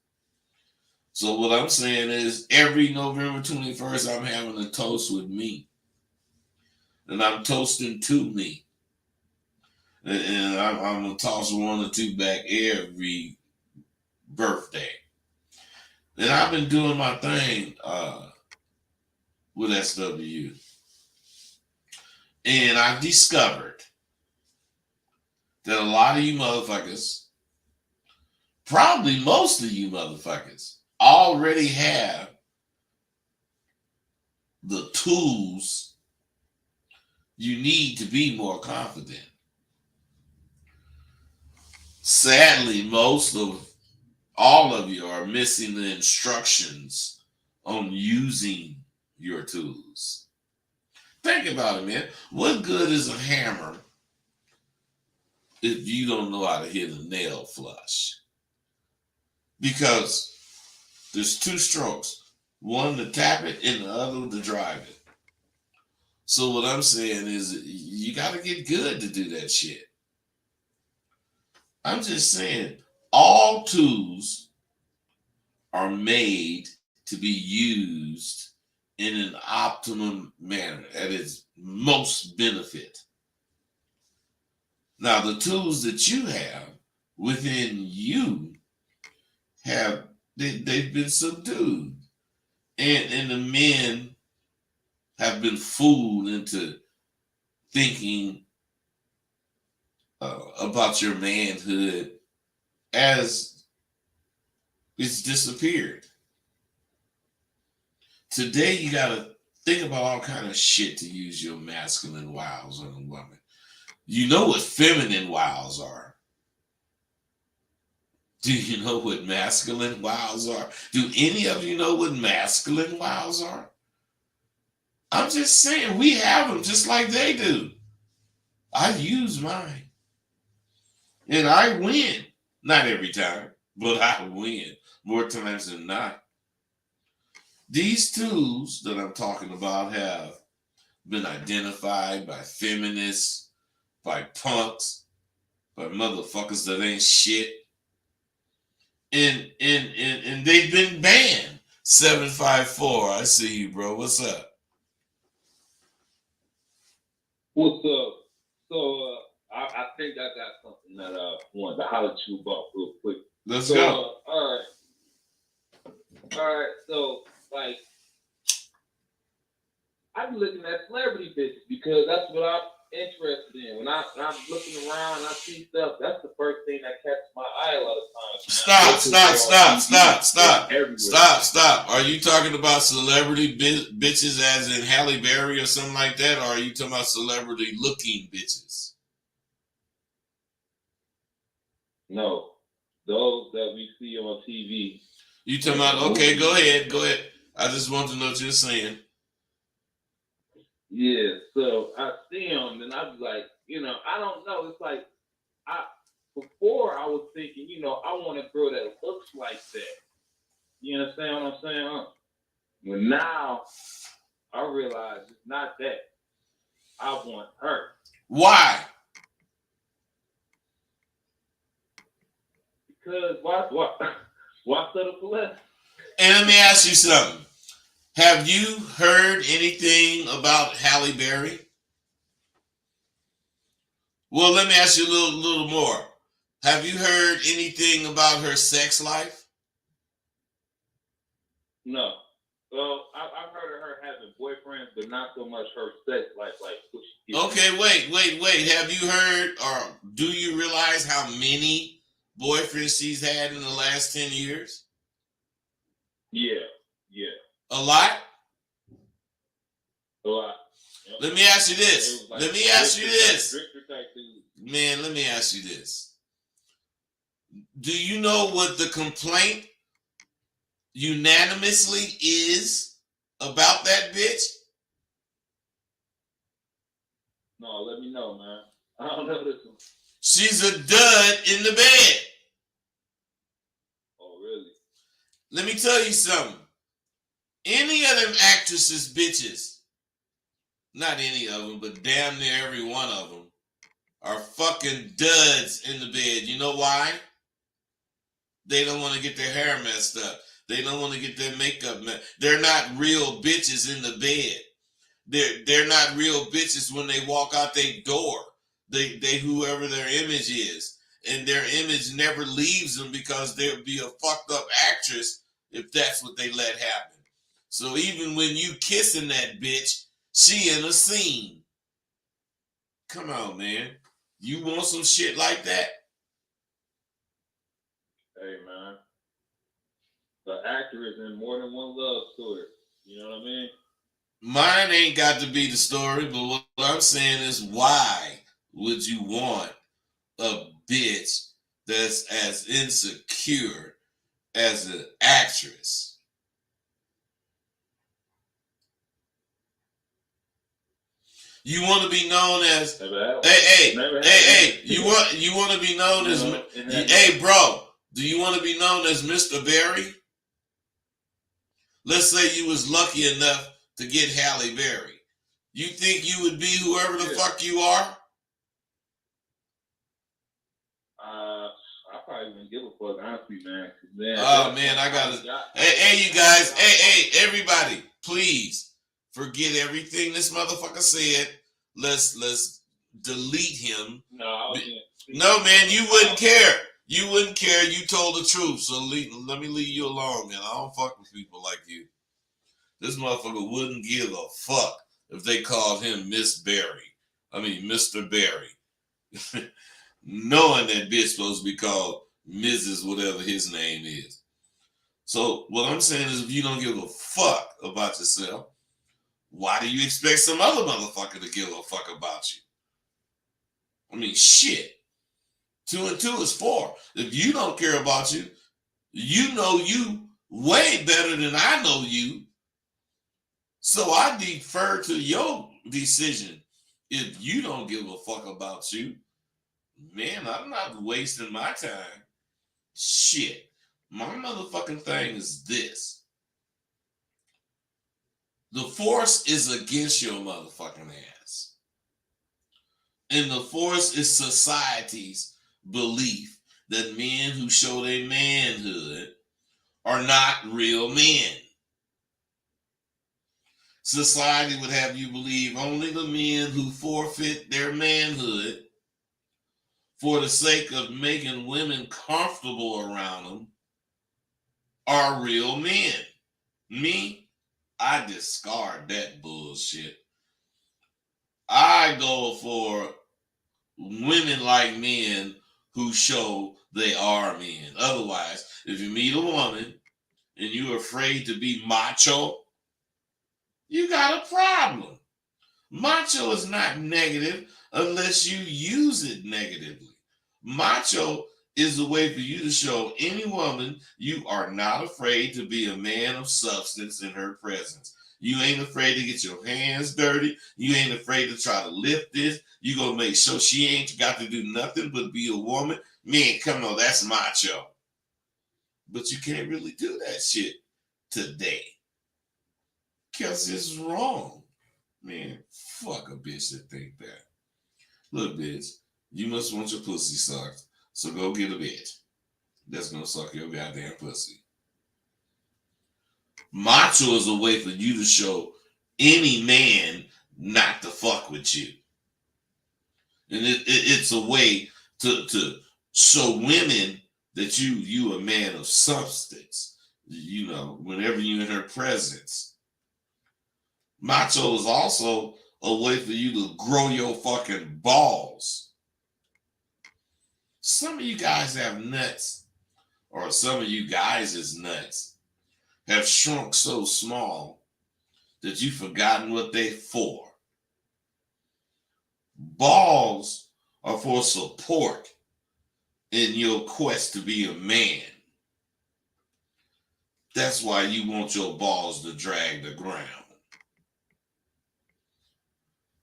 So what I'm saying is every November 21st, I'm having a toast with me. And I'm toasting to me. And I'm going to toss one or two back every birthday. And I've been doing my thing with SW. And I've discovered that a lot of you motherfuckers, probably most of you motherfuckers, already have the tools you need to be more confident. Sadly, most of all of you are missing the instructions on using your tools. Think about it, man. What good is a hammer if you don't know how to hit a nail flush? Because there's two strokes, one to tap it and the other to drive it. So what I'm saying is you got to get good to do that shit. I'm just saying all tools are made to be used in an optimum manner at its most benefit. Now, the tools that you have within you they've been subdued, and the men have been fooled into thinking about your manhood as it's disappeared. Today, you got to think about all kind of shit to use your masculine wiles on a woman. You know what feminine wiles are. Do you know what masculine wiles are? Do any of you know what masculine wiles are? I'm just saying, we have them just like they do. I use mine. And I win. Not every time, but I win more times than not. These tools that I'm talking about have been identified by feminists, by punks, by motherfuckers that ain't shit. And they've been banned. 754, I see you, bro. What's up?
What's up? So I think I got something that I wanted to holler at you about real quick.
Let's
So,
go.
All right. So like, I'm looking at celebrity bitches because that's what I'm interested in. When I'm looking around and I see stuff, that's the first thing that catches my eye a lot of times.
Stop. Are you talking about celebrity bitches as in Halle Berry or something like that? Or are you talking about celebrity looking bitches?
No, those that we see on TV.
You talking about, okay, go ahead. I just want to know what you're saying.
Yeah, so I see them and I be like, I don't know. It's like, before I was thinking, I want a girl that looks like that. You understand what I'm saying? But now I realize it's not that. I want her.
Why?
Because why settle for less?
And let me ask you something. Have you heard anything about Halle Berry? Well, let me ask you a little more. Have you heard anything about her sex life?
No. Well, I've heard of her having boyfriends, but not so much her sex life. Like, what she gets.
Okay, wait. Have you heard or do you realize how many boyfriends she's had in the last 10 years?
Yeah.
A lot?
A lot. Yep.
Let me ask you this.
Like
let me ask you this.
Man,
let me ask you this. Do you know what the complaint unanimously is about that bitch?
No, let me know, man. I don't know this one.
She's a dud in the bed.
Oh, really?
Let me tell you something. Any of them actresses, bitches, not any of them, but damn near every one of them, are fucking duds in the bed. You know why? They don't want to get their hair messed up. They don't want to get their makeup. They're not real bitches in the bed. They're not real bitches when they walk out their door. They whoever their image is, and their image never leaves them because they'll be a fucked up actress if that's what they let happen. So even when you kissing that bitch, she in a scene. Come on, man. You want some shit like that?
Hey, man. The actor is in more than one love story. You know what I mean?
Mine ain't got to be the story, but what I'm saying is, why would you want a bitch that's as insecure as an actress? You want to be known as, hey, you want to be known as, hey, bro, do you want to be known as Mr. Berry? Let's say you was lucky enough to get Halle Berry. You think you would be whoever the fuck you are?
I probably wouldn't give a fuck, honestly, man.
Oh man, I gotta. Hey, you guys. Hey, everybody, please forget everything this motherfucker said. Let's delete him. No, man, you wouldn't care. You wouldn't care. You told the truth. So let me leave you alone, man. I don't fuck with people like you. This motherfucker wouldn't give a fuck if they called him Miss Berry. I mean, Mr. Berry. Knowing that bitch supposed to be called Mrs. whatever his name is. So what I'm saying is, if you don't give a fuck about yourself, why do you expect some other motherfucker to give a fuck about you? I mean, shit. 2 and 2 is 4. If you don't care about you, you know you way better than I know you. So I defer to your decision. If you don't give a fuck about you, man, I'm not wasting my time. Shit. My motherfucking thing is this. The force is against your motherfucking ass. And the force is society's belief that men who show their manhood are not real men. Society would have you believe only the men who forfeit their manhood for the sake of making women comfortable around them are real men. Me, I discard that bullshit. I go for women like men who show they are men. Otherwise, if you meet a woman and you're afraid to be macho, you got a problem. Macho is not negative unless you use it negatively. Macho is a way for you to show any woman you are not afraid to be a man of substance in her presence. You ain't afraid to get your hands dirty. You ain't afraid to try to lift this. You gonna make sure she ain't got to do nothing but be a woman. Man, come on, that's macho. But you can't really do that shit today. Because it's wrong. Man, fuck a bitch that think that. Look, bitch, you must want your pussy sucked. So go get a bitch that's gonna suck your goddamn pussy. Macho is a way for you to show any man not to fuck with you. And it's a way to show women that you a man of substance. You know, whenever you're in her presence. Macho is also a way for you to grow your fucking balls. Some of you guys have nuts, or some of you guys' nuts have shrunk so small that you've forgotten what they're for. Balls are for support in your quest to be a man. That's why you want your balls to drag the ground.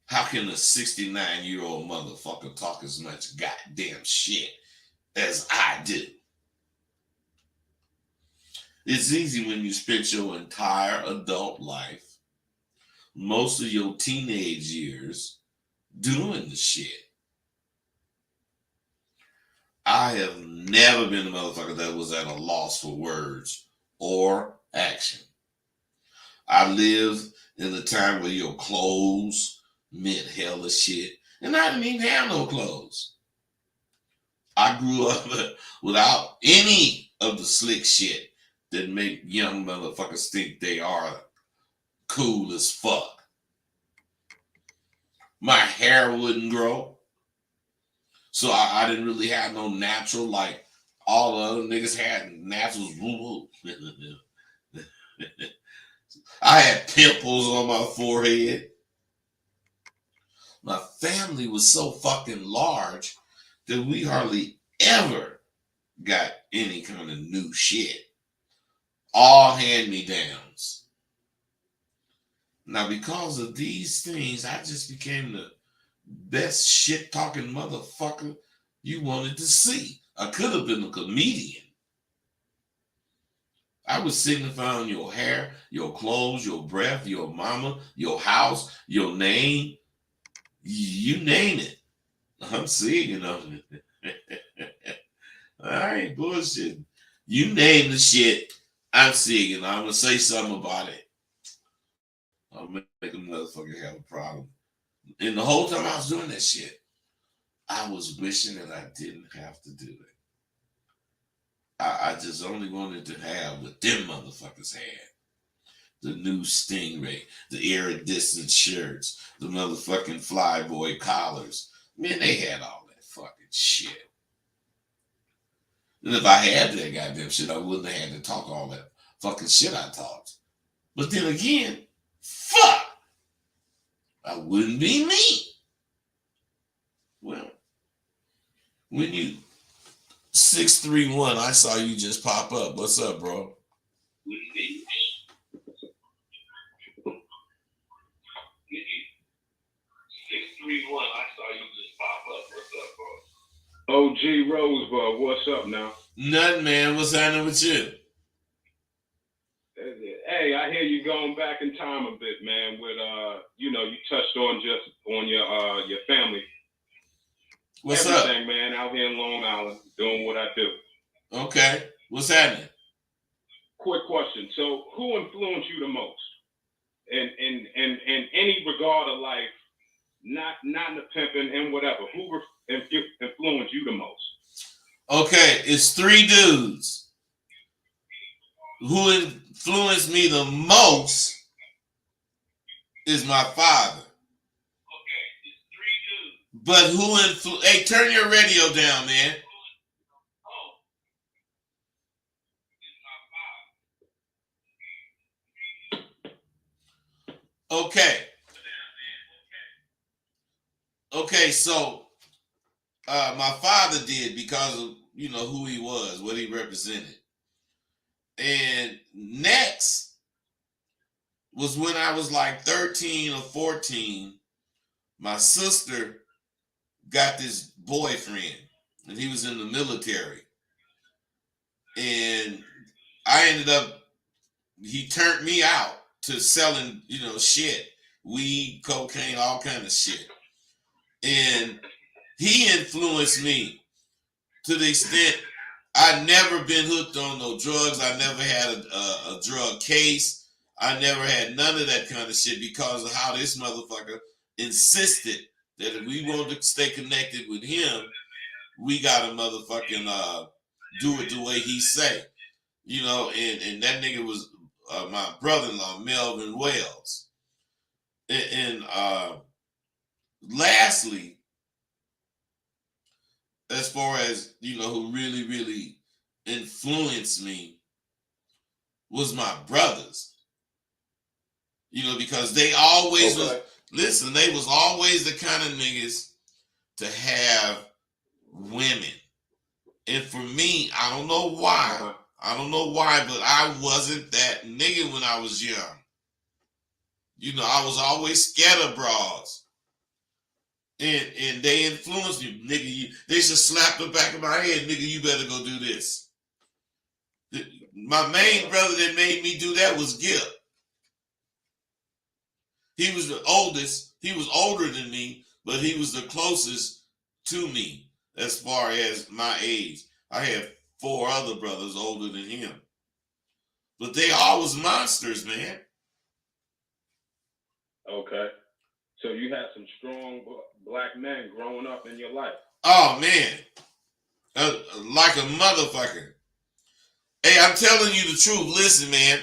How can a 69-year-old motherfucker talk as much goddamn shit as I do? It's easy when you spent your entire adult life, most of your teenage years, doing the shit. I have never been a motherfucker that was at a loss for words or action. I lived in a time where your clothes meant hella shit, and I didn't even have no clothes. I grew up without any of the slick shit that make young motherfuckers think they are cool as fuck. My hair wouldn't grow, so I didn't really have no natural like all the other niggas had naturals. I had pimples on my forehead. My family was so fucking large that we hardly ever got any kind of new shit. All hand-me-downs. Now, because of these things, I just became the best shit-talking motherfucker you wanted to see. I could have been a comedian. I was signifying your hair, your clothes, your breath, your mama, your house, your name. You name it. I'm singing on it. I ain't bullshitting. You name the shit, I'm singing. I'm gonna say something about it. I'll make a motherfucker have a problem. And the whole time I was doing that shit, I was wishing that I didn't have to do it. I just only wanted to have what them motherfuckers had. The new Stingray, the iridescent shirts, the motherfucking Flyboy collars. Man, they had all that fucking shit. And if I had that goddamn shit, I wouldn't have had to talk all that fucking shit I talked. But then again, fuck, I wouldn't be me. Well, when you 631, I saw you just pop up. What's up, bro? 631, I saw you just pop up. What's up, bro?
OG Rosebud, what's up now?
Nothing, man. What's happening with you?
Hey, I hear you going back in time a bit, man. With you touched on just on your family.
What's
everything,
up,
man? Out here in Long Island, doing what I do.
Okay, what's happening?
Quick question. So, who influenced you the most in any regard of life? Not in the pimping and whatever. Who influenced you the most?
Okay, it's three dudes. Who influenced me the most is my father. Okay, it's three dudes. But who hey, turn your radio down, man. Oh, it's my father. Okay. Okay, so my father did because of who he was, what he represented. And next was when I was like 13 or 14, my sister got this boyfriend, and he was in the military. And I ended up, he turned me out to selling, shit, weed, cocaine, all kind of shit. And he influenced me to the extent I never been hooked on no drugs. I never had a drug case. I never had none of that kind of shit because of how this motherfucker insisted that if we wanted to stay connected with him, we gotta motherfucking do it the way he say. And that nigga was my brother-in-law, Melvin Wells. And lastly, as far as who really, really influenced me was my brothers. Because they always they was always the kind of niggas to have women. And for me, I don't know why. I don't know why, but I wasn't that nigga when I was young. I was always scared of bras. And they influenced me, nigga. They should slap the back of my head, nigga. You better go do this. My main brother that made me do that was Gil. He was the oldest. He was older than me, but he was the closest to me as far as my age. I have 4 other brothers older than him. but they all was monsters, man.
Okay. So you had some strong black men growing up in your life.
Oh man, like a motherfucker. Hey, I'm telling you the truth. Listen, man,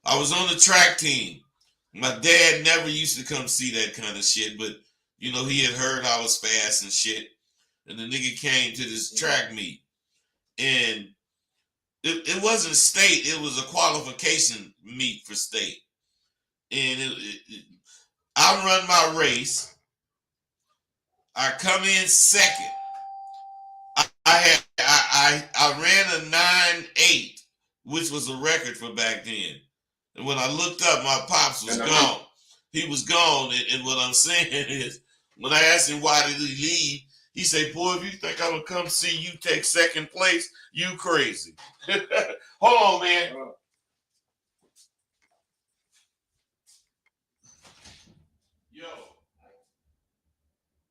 I was on the track team. My dad never used to come see that kind of shit, but you know, he had heard I was fast and shit. And the nigga came to this track meet. And it wasn't state, it was a qualification meet for state. And I run my race. I come in second. I ran a 9.8, which was a record for back then. And when I looked up, my pops was gone. He was gone. And what I'm saying is, when I asked him why did he leave, he said, boy, if you think I'm going to come see you take second place, you crazy. Hold on, man. Yo.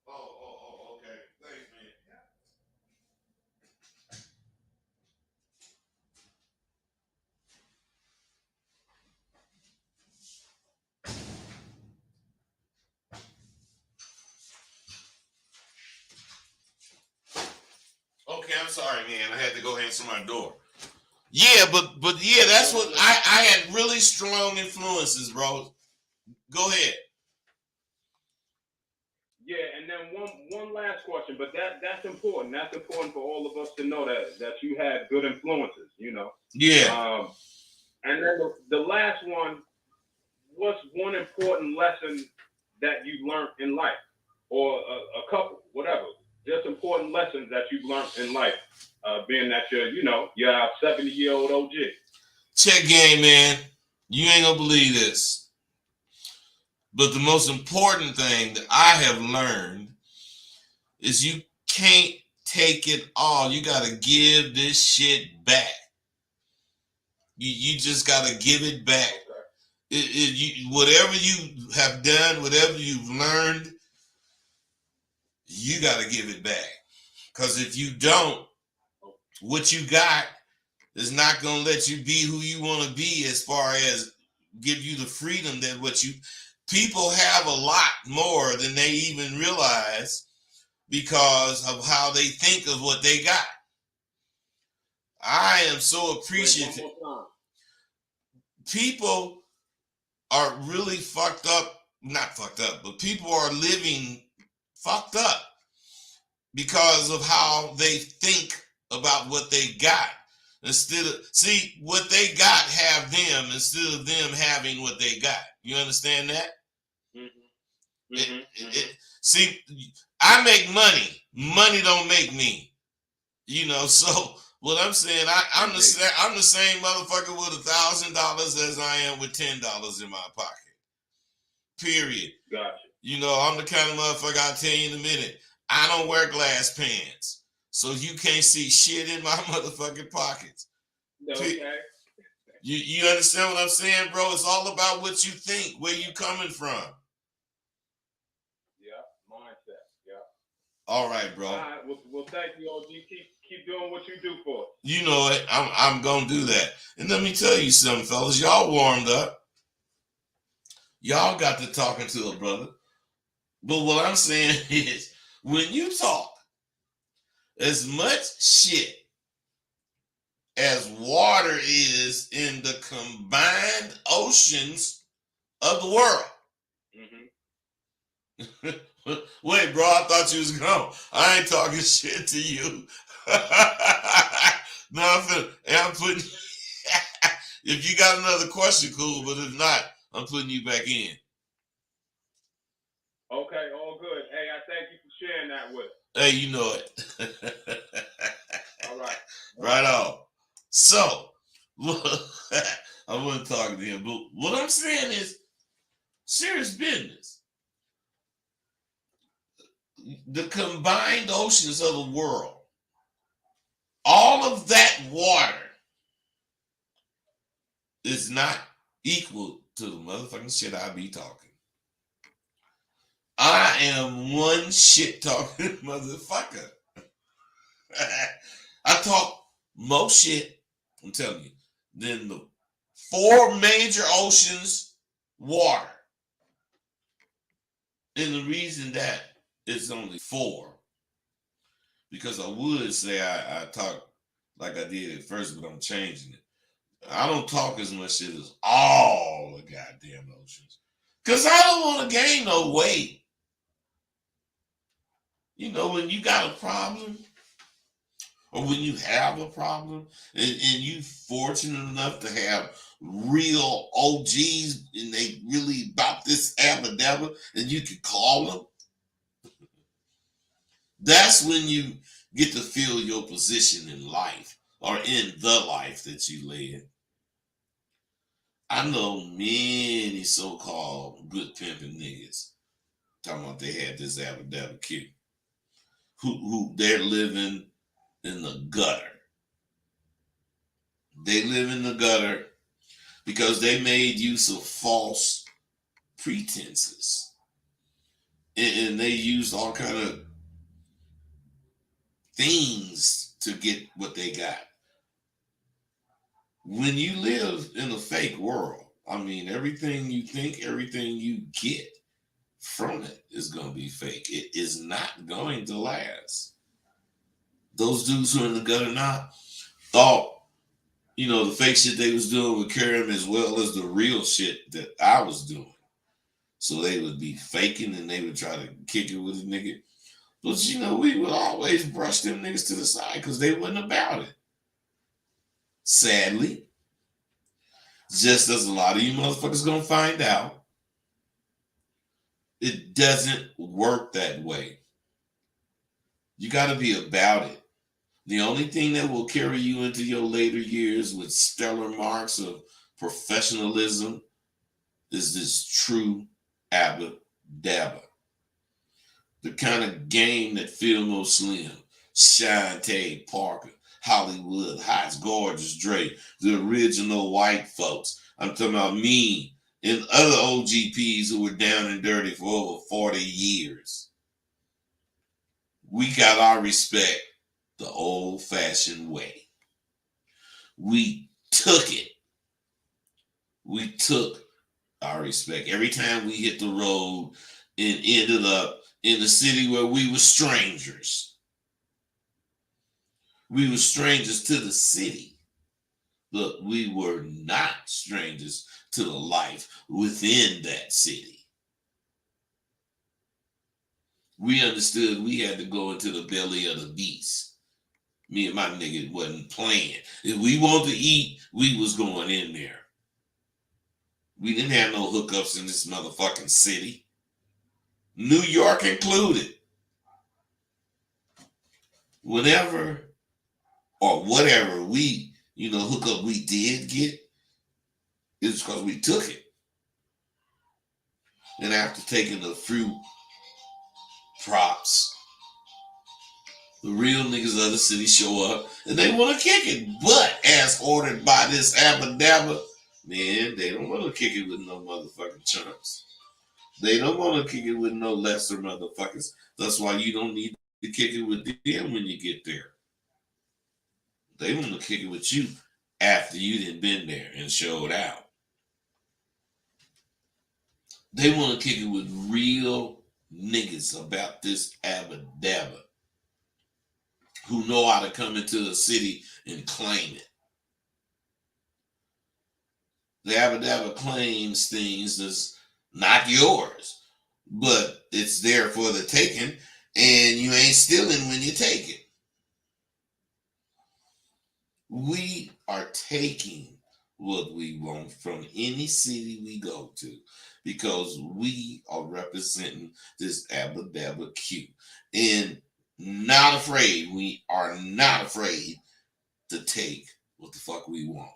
Oh, okay. Thanks, man. Okay, I'm sorry, man. I had to go answer my door. Yeah, but yeah, that's what I had really strong influences, bro. Go ahead.
Yeah, and then one last question, but that's important. That's important for all of us to know that you had good influences, you know.
Yeah.
And then the last one, what's one important lesson that you learned in life, or a couple, whatever, just important lessons that you've learned in life, being that you're a 70-year-old OG.
Check game, man. You ain't gonna believe this. But the most important thing that I have learned is you can't take it all. You gotta give this shit back. You just gotta give it back. Whatever you have done, whatever you've learned, you gotta give it back. Because if you don't, what you got is not gonna let you be who you want to be, as far as give you the freedom that people have a lot more than they even realize because of how they think of what they got. I am so appreciative. People are really fucked up, not fucked up, but people are living fucked up because of how they think about what they got. Instead of, see, what they got have them instead of them having what they got. You understand that? Mm-hmm. Mm-hmm. See, I make money. Money don't make me. You know, so what I'm saying, I'm the same motherfucker with $1,000 as I am with $10 in my pocket. Period.
Gotcha.
You know, I'm the kind of motherfucker, I'll tell you in a minute, I don't wear glass pants. So you can't see shit in my motherfucking pockets. Okay. You understand what I'm saying, bro? It's all about what you think, where you coming from.
Yeah, mindset. Yeah.
All right, bro.
All right. Well, thank you, OG. Keep doing what you do for us.
You know it. I'm gonna do that. And let me tell you something, fellas. Y'all warmed up. Y'all got to talking to a brother. But what I'm saying is, when you talk as much shit as water is in the combined oceans of the world. Mm-hmm. Wait, bro, I thought you was gone. I ain't talking shit to you. No, I'm putting. If you got another question, cool. But if not, I'm putting you back in.
Okay, all good. Hey, I thank you for sharing that with us.
Hey, you know it.
All right.
Right on. So, I wasn't talking to him, but what I'm saying is serious business. The combined oceans of the world, all of that water is not equal to the motherfucking shit I be talking. I am one shit talking motherfucker. I talk more shit, I'm telling you, than the 4 major oceans, water. And the reason that it's only 4, because I would say I talk like I did at first, but I'm changing it. I don't talk as much shit as all the goddamn oceans. Because I don't want to gain no weight. You know, when you got a problem, or when you have a problem, and you fortunate enough to have real OGs, and they really about this abba-dabba, and you can call them, that's when you get to feel your position in life, or in the life that you live. I know many so-called good pimping niggas talking about they had this abba-dabba kid who they're living in the gutter. They live in the gutter because they made use of false pretenses. And they used all kind of things to get what they got. When you live in a fake world, I mean, everything you think, everything you get from it is going to be fake. It is not going to last. Those dudes who are in the gutter now thought, you know, the fake shit they was doing would carry them as well as the real shit that I was doing. So they would be faking and they would try to kick it with a nigga. But, you know, we would always brush them niggas to the side because they wasn't about it. Sadly, just as a lot of you motherfuckers gonna find out, it doesn't work that way. You gotta be about it. The only thing that will carry you into your later years with stellar marks of professionalism is this true abba-dabba. The kind of game that Phil No Slim, Shantae Parker, Hollywood Heights, Gorgeous Dre, the original white folks. I'm talking about me and other OGPs who were down and dirty for over 40 years. We got our respect the old-fashioned way. We took it. We took our respect. Every time we hit the road and ended up in a city where we were strangers. We were strangers to the city, but we were not strangers to the life within that city. We understood we had to go into the belly of the beast. Me and my nigga wasn't playing. If we wanted to eat, we was going in there. We didn't have no hookups in this motherfucking city. New York included. Whenever or whatever we, hookup we did get, it's because we took it. And after taking a few props, the real niggas of the city show up and they want to kick it. But as ordered by this abba-dabba, man, they don't want to kick it with no motherfucking chumps. They don't want to kick it with no lesser motherfuckers. That's why you don't need to kick it with them when you get there. They want to kick it with you after you done been there and showed out. They want to kick it with real niggas about this abba-dabba who know how to come into a city and claim it. The abba-dabba claims things that's not yours, but it's there for the taking, and you ain't stealing when you take it. We are taking what we want from any city we go to because we are representing this abba-dabba Q. And not afraid, we are not afraid to take what the fuck we want.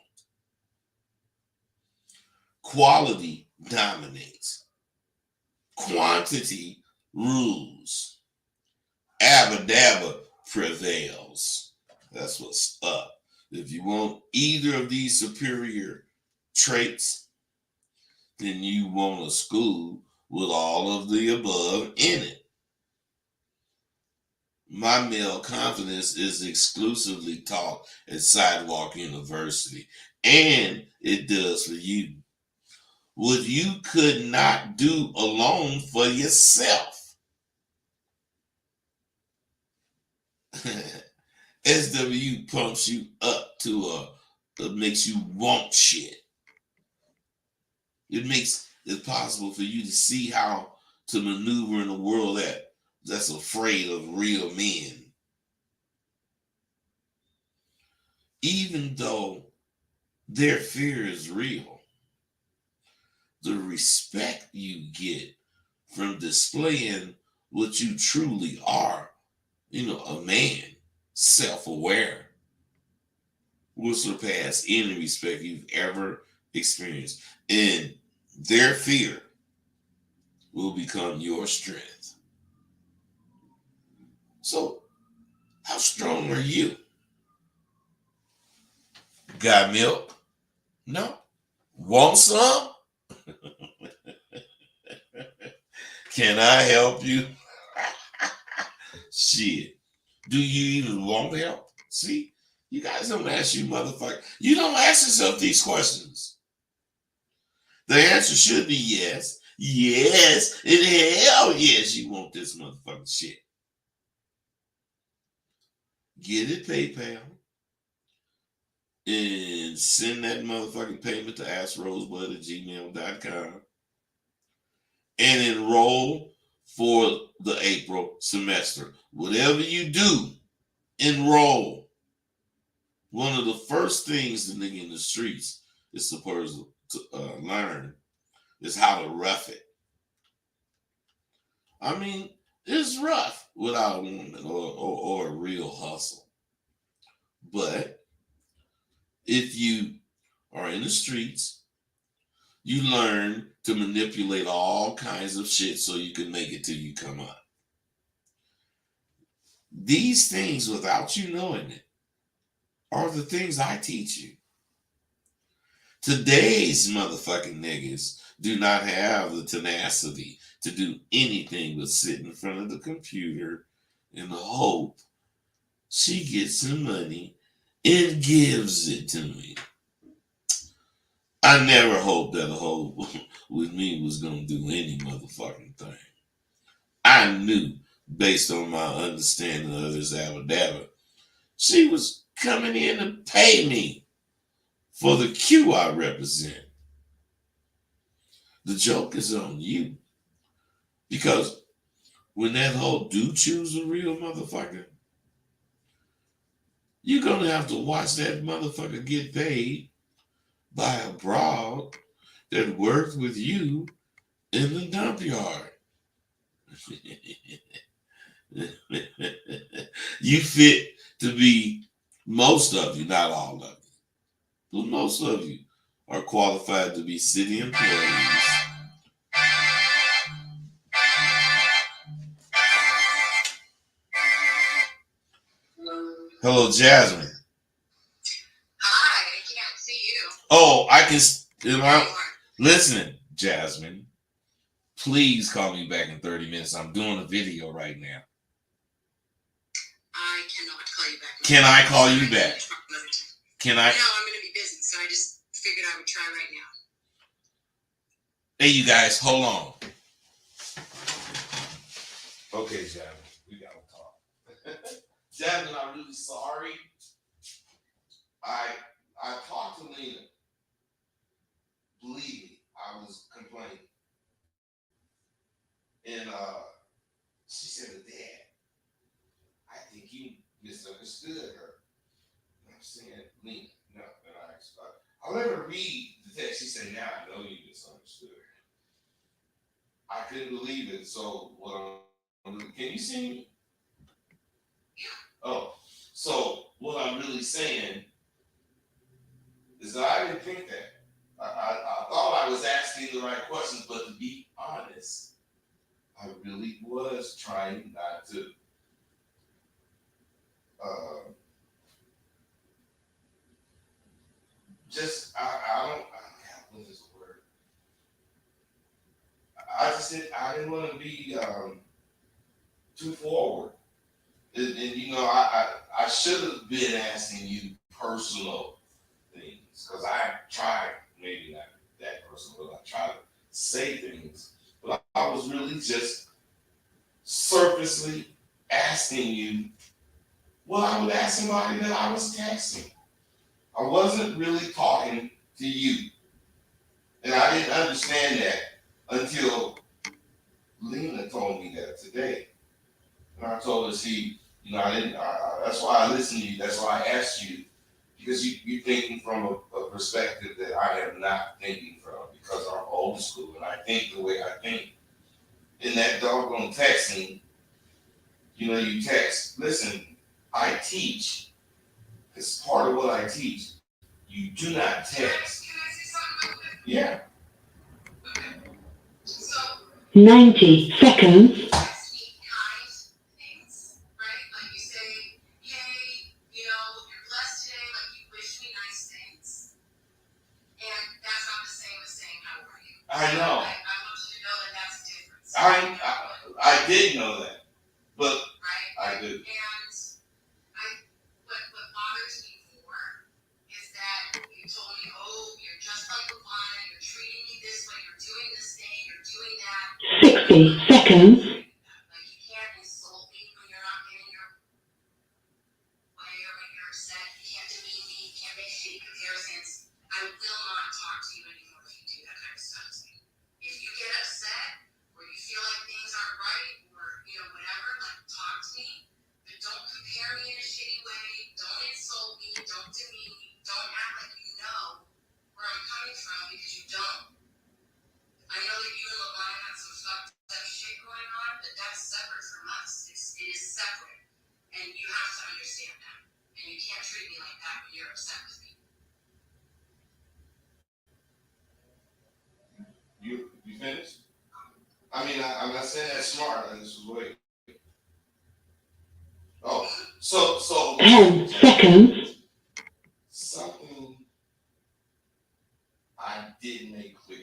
Quality dominates. Quantity rules. Abba-dabba prevails. That's what's up. If you want either of these superior traits, then you want a school with all of the above in it. my male confidence is exclusively taught at Sidewalk University, and it does for you what you could not do alone for yourself. SW pumps you up to it makes you want shit. It makes it possible for you to see how to maneuver in a world that's afraid of real men. Even though their fear is real, the respect you get from displaying what you truly are, a man, self-aware, will surpass any respect you've ever experienced. And their fear will become your strength. So, how strong are you? Got milk? No. Want some? Can I help you? Shit. Do you even want help? See? You guys don't ask you motherfucker. You don't ask yourself these questions. The answer should be yes. Yes. And hell yes, you want this motherfucking shit. Get it PayPal. And send that motherfucking payment to askrosebud@gmail.com. And enroll for the April semester. Whatever you do, enroll. One of the first things the nigga in the streets is supposed to learn is how to rough it. I mean, it's rough without a woman or a real hustle. But if you are in the streets, you learn to manipulate all kinds of shit so you can make it till you come up. These things, without you knowing it, are the things I teach you. Today's motherfucking niggas do not have the tenacity to do anything but sit in front of the computer and hope she gets some money and gives it to me. I never hoped that a hoe with me was going to do any motherfucking thing. I knew, based on my understanding of this abadabba, she was coming in to pay me for the Q I represent. The joke is on you. Because when that hoe do choose a real motherfucker, you're going to have to watch that motherfucker get paid by a broad that worked with you in the dump yard. You fit to be, most of you, not all of you, but most of you are qualified to be city employees. Hello, Jasmine.
Hi, I can't see you.
Oh, I can. Listen, Jasmine. Please call me back in 30 minutes. I'm doing a video right now.
I cannot call you back.
Can I call you back? Can I?
No, I'm going to be busy, so I just figured I would try right now.
Hey, you guys, hold on. Okay, Jasmine, we gotta talk. Jasmine, I'm really sorry. I talked to Lena. Believe me, I was complaining. And she said, Dad, I think you misunderstood her. And I'm saying, Lena, no. And I let her read the text. She said, now I know you misunderstood her. I couldn't believe it. So can you see me? Oh, so what I'm really saying is that I didn't think that. I thought I was asking the right questions, but to be honest, I really was trying not to I don't have what is the word. I didn't want to be too forward And you know, I should have been asking you personal things because I tried, maybe not that personal, but I tried to say things. But I was really just surfacely asking you what I would ask somebody that I was texting. I wasn't really talking to you. And I didn't understand that until Lena told me that today. And I told her, see, you know, that's why I listened to you. That's why I asked you. Because you're thinking from a perspective that I am not thinking from because I'm old school and I think the way I think. In that doggone texting, you know, you text, listen, I teach. It's part of what I teach. You do not text.
Can I say something real quick?
Yeah.
So,
90 seconds.
text me kind things, right? Like you say, hey, you know, you're blessed today, like you wish me nice things. And that's not the same as saying, how are you?
I know.
I want you to know that that's a difference.
I did know that, but
right?
I do.
And what bothers me more is that you told me, oh, you're just like a one, you're treating me this way, you're doing this thing, you're doing that.
60 seconds.
Like you can't insult me when you're not getting your way or when you're upset. You can't demean me, you can't make shitty comparisons. I will not talk to you anymore if you do that kind of stuff to me. If you get upset or you feel like things aren't right or you know whatever, like talk to me. But don't compare me in a shitty way. Don't insult me. Don't demean me. Don't act like you know where I'm coming from because you don't. I know that you and LeBron had some fucked up shit going on, but that's separate from us. It is separate. And you have to understand that. And you can't treat me like that when you're upset with me.
You finished? I mean, I'm not saying that smart. I just was waiting. Oh, so
10 seconds.
something I did make clear.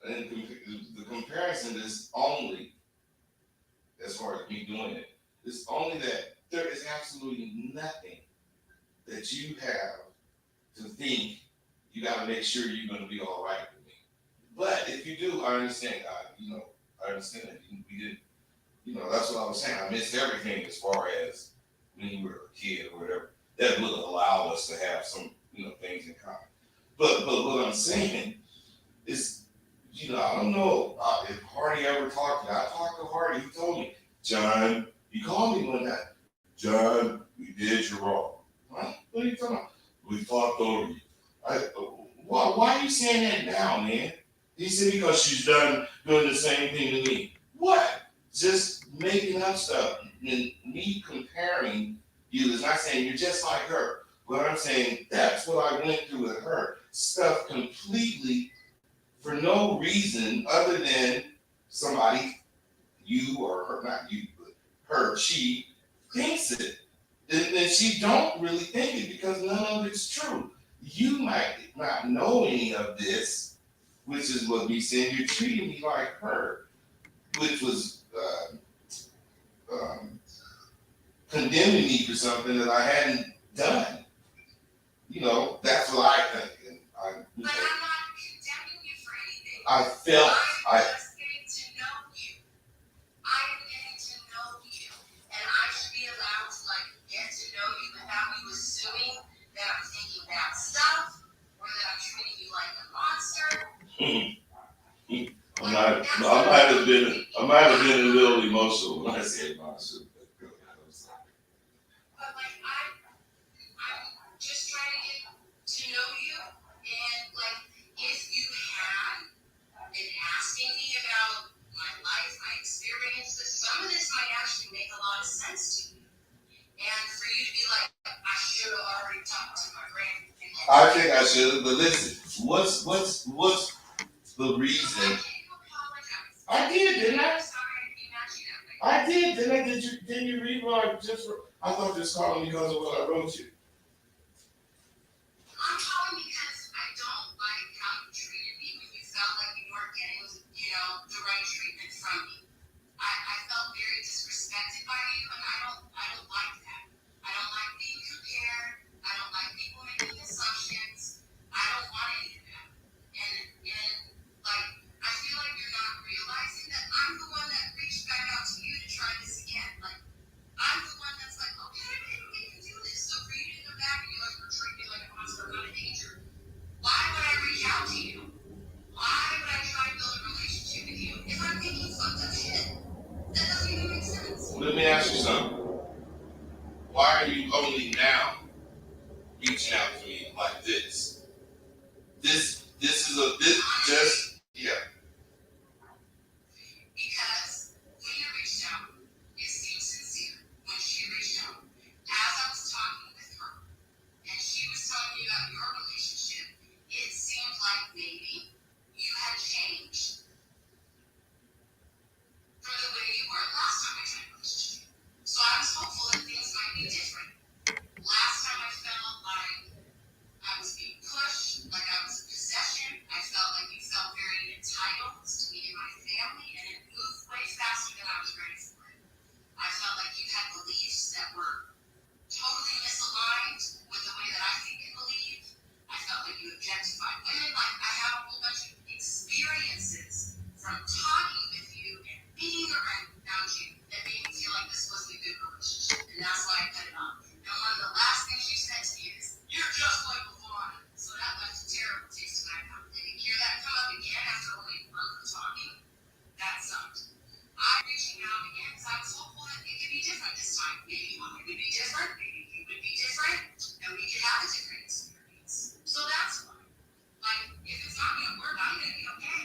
And the comparison is only, as far as me doing it, is only that there is absolutely nothing that you have to think you got to make sure you're going to be all right with me. But if you do, I understand, God. You know, I understand that we didn't. You know, that's what I was saying. I missed everything as far as when you were a kid or whatever. That would allow us to have some, you know, things in common. But what I'm saying is, you know, I don't know if Hardy ever talked to me. I talked to Hardy. He told me, John, he called me one night. John, we did you wrong. What? What are you talking about? We talked over you. Why are you saying that now, man? He said, because she's done doing the same thing to me. What? Just making up stuff. And me comparing you is not saying you're just like her. But I'm saying that's what I went through with her. Stuff completely for no reason other than somebody, you or her, not you, but her, she thinks it. And she don't really think it because none of it's true. You might not know any of this, which is what we saying. You're treating me like her, which was condemning me for something that I hadn't done. You know, that's what I think. And
But I'm not condemning you for anything.
I felt
I'm just getting to know you. I am getting to know you. And I should be allowed to like get to know you without you assuming that I'm thinking bad stuff or that I'm treating you like a monster.
I might have been a little emotional when I said monster.
But like I'm just trying to get to know you and like if you had been asking me about my life, my experiences, some of this might actually make a lot of sense to you. And for you to be like, I should have already talked to my grandparents.
I think I should have, but listen, what's the reason? I did, didn't I? I did, didn't I? Didn't you read what I thought just calling because of what I wrote you.
I'm calling because I don't like how you treated me when you felt like you weren't getting, you know, the right treatment from me. I felt very disrespected by you, and I
this just yeah.
Because when you reached out, it seemed sincere when she reached out. As I was talking with her and she was telling me about your relationship, it seemed like maybe you had changed from the way you were last time I tried a relationship. So I was hopeful that things might be different. Last time I felt like I was being pushed, like I was a possession. I felt like you felt very entitled to me and my family, and it moved way faster than I was ready for it. I felt like you had beliefs that were totally misaligned with the way that I think and believe. I felt like you objectified women. Like I have a whole bunch of experiences from talking with you and being around you that made me feel like this wasn't a good relationship, and that's why I cut it off. And one of the last things you said to me is, "You're just like LeVon." So that left a terrible taste in my mouth. And to hear that come up again after only a month of talking, that sucked. I'm reaching out again because I was hopeful that it could be different this time. Maybe I would be different, maybe you would be different, and we could have a different experience. So that's why. Like, if it's not gonna work, I'm gonna be okay.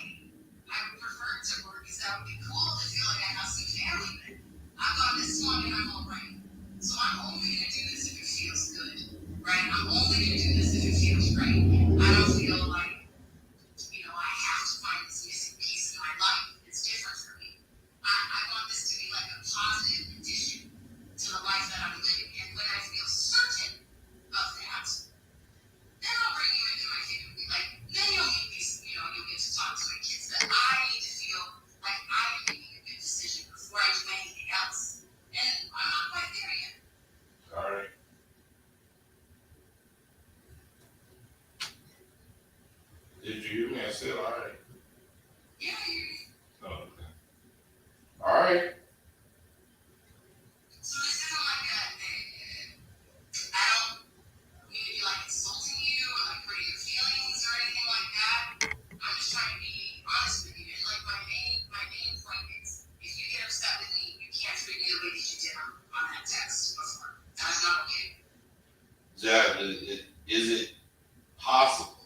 I would prefer it to work because that would be cool to feel like I have some family, but I've gone this long and I'm alright. So I'm only gonna do this if it feels good, right? I'm only gonna do this if it feels right. I don't feel like, I have to find this missing piece in my life. It's different for me. I want this to be like a positive addition to the life that I'm living. And when I feel certain of that, then I'll bring you into my family. Like, then you'll get to talk to my kids. But I need to feel like I am making a good decision before I do anything else. And I'm not quite there yet.
All right. Did you hear me? I said all right.
Yeah,
Oh, okay. All right.
so this isn't like I don't mean to be like insulting you or like hurting your feelings or anything like that. I'm just trying to be honest with you. And like my main point is, if you get upset with me, you can't treat me the way that you did on that text before. That's not okay.
Jack, is it possible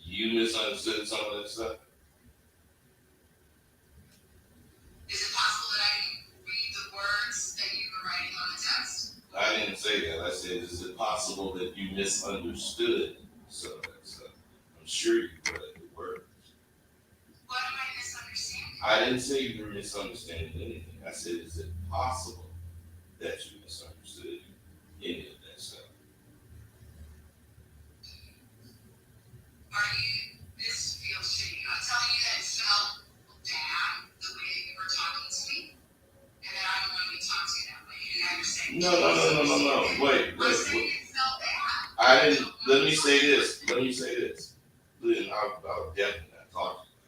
you misunderstood some of that stuff?
Is it possible that I can read the words that you were writing on the text?
I didn't say that. I said, is it possible that you misunderstood some of that stuff? I'm sure you read the words.
What am I misunderstanding?
I didn't say you were misunderstanding anything. I said, is it possible that you misunderstood any of that stuff?
This feels shitty. I'm telling you that it felt bad the way that you were talking to me, and that I don't want to be talking to you that way. And now you're saying
No. Wait.
I'm saying it felt bad.
I didn't. Let me say this. Listen, I'll definitely not talk to you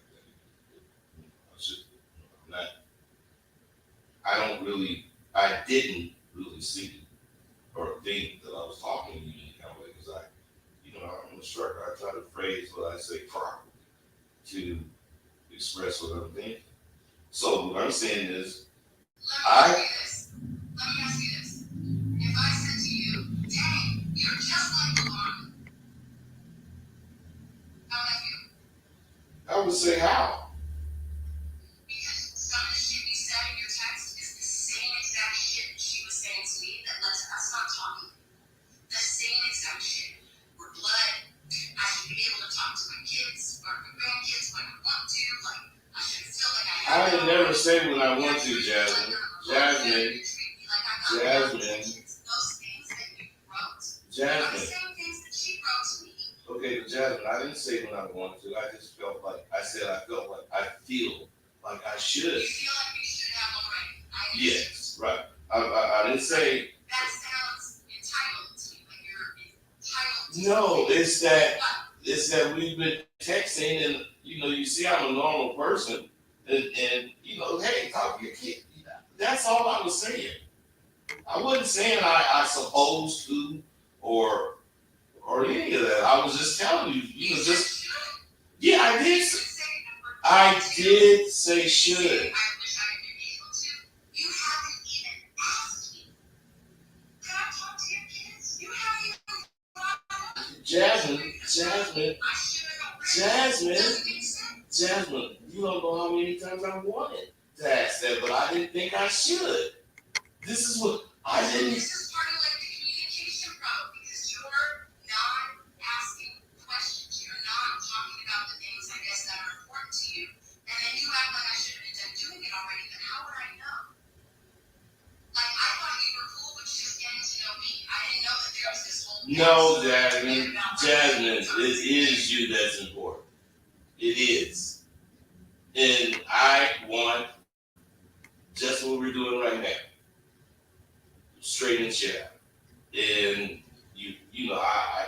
like that. I didn't really see or think that I was talking to you in any kind of way because I'm a instructor. I try to phrase what I say properly to express what I'm thinking. So what I'm saying is,
Let me ask you this. If I said to you, "Dang, you're just like LeVon," how would I feel?
I would say how?
Because some of the shit you said in your text is the same exact shit she was saying to me that led to us not talking. The same exact shit. We're blood. I should be able to talk to my kids or my grandkids when I want to. Like, I should feel like I have.
I would never say when I want to, Jasmine.
Jasmine.
Those
things that you wrote are the
Jasmine.
same things that she wrote to me.
Okay, but Jasmine, I didn't say when I want to. I just felt like I feel like I should.
You feel like you should have already.
Yes, right. I didn't say.
That sounds entitled to me. Like you're entitled to
No,
something.
it's that we've been texting and you see I'm a normal person and hey, talk to your kid. That's all I was saying. I wasn't saying I supposed to or any of that. I was just telling you, yeah, I did. I did say should.
I wish I had been able to. You haven't even asked me. Can I talk to your kids? You haven't even brought them up.
Jasmine.
I should have
Jasmine, you don't know how many times I wanted to ask that, but I didn't think I should. This is what I didn't.
This is part of like the communication problem because you're not asking questions. You're not talking about the things I guess that are important to you. And then you act like I should have been done doing it already, but how would I know? Like I thought you were cool with just getting to know me. I didn't know that there was this whole
No, Jasmine, it is you that's important. It is. And I want just what we're doing right now. Straight and share. And you know, I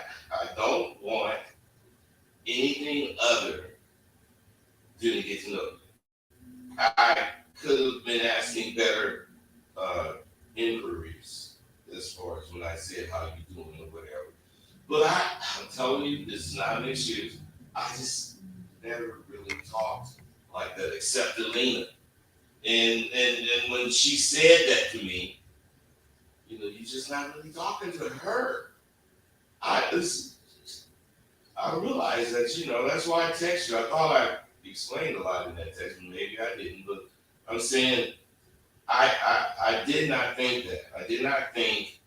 don't want anything other than to get to know you. I could have been asking better inquiries as far as when I said how you doing or whatever. But I'm telling you, this is not an excuse. I just never really talked like that except to Lena. And when she said that to me, you know, you're just not really talking to her. I realized that, you know, that's why I text you. I thought I explained a lot in that text, but maybe I didn't. But I'm saying I did not think that. I did not think.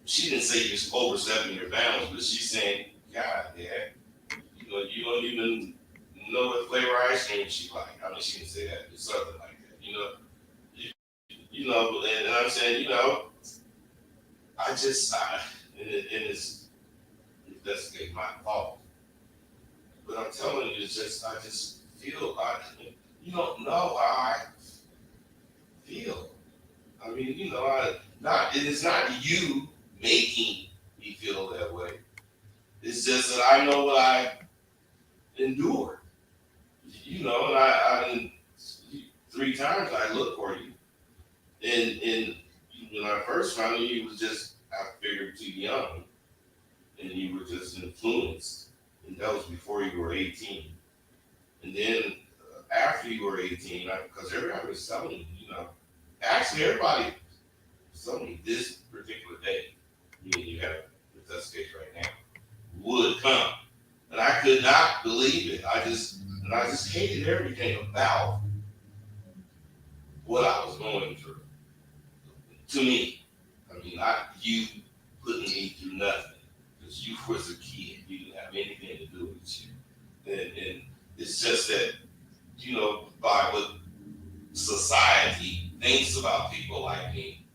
She didn't say you're overstepping your bounds, but she's saying, God, Dad, you know, you don't even know what flavor ice cream she like. I mean, she didn't say that, but something like that. You know, you know, and I'm saying, you know, that's my fault. But I'm telling you, it's just, I just feel, you don't know how I feel. I mean, you know, it is not you making me feel that way. It's just that I know what I endured. You know, and I 3 times I looked for you. And when I first found you, you was just, I figured, too young. And you were just influenced. And that was before you were 18. And then after you were 18, because everybody was telling me, you know, actually everybody was telling me this particular day, you have the test case right now, would come. And I could not believe it. I just hated everything about what I was going through. To me, I mean, not you putting me through nothing. Because you was a kid. You didn't have anything to do with you. And it's just that, you know, by what society thinks about people like me,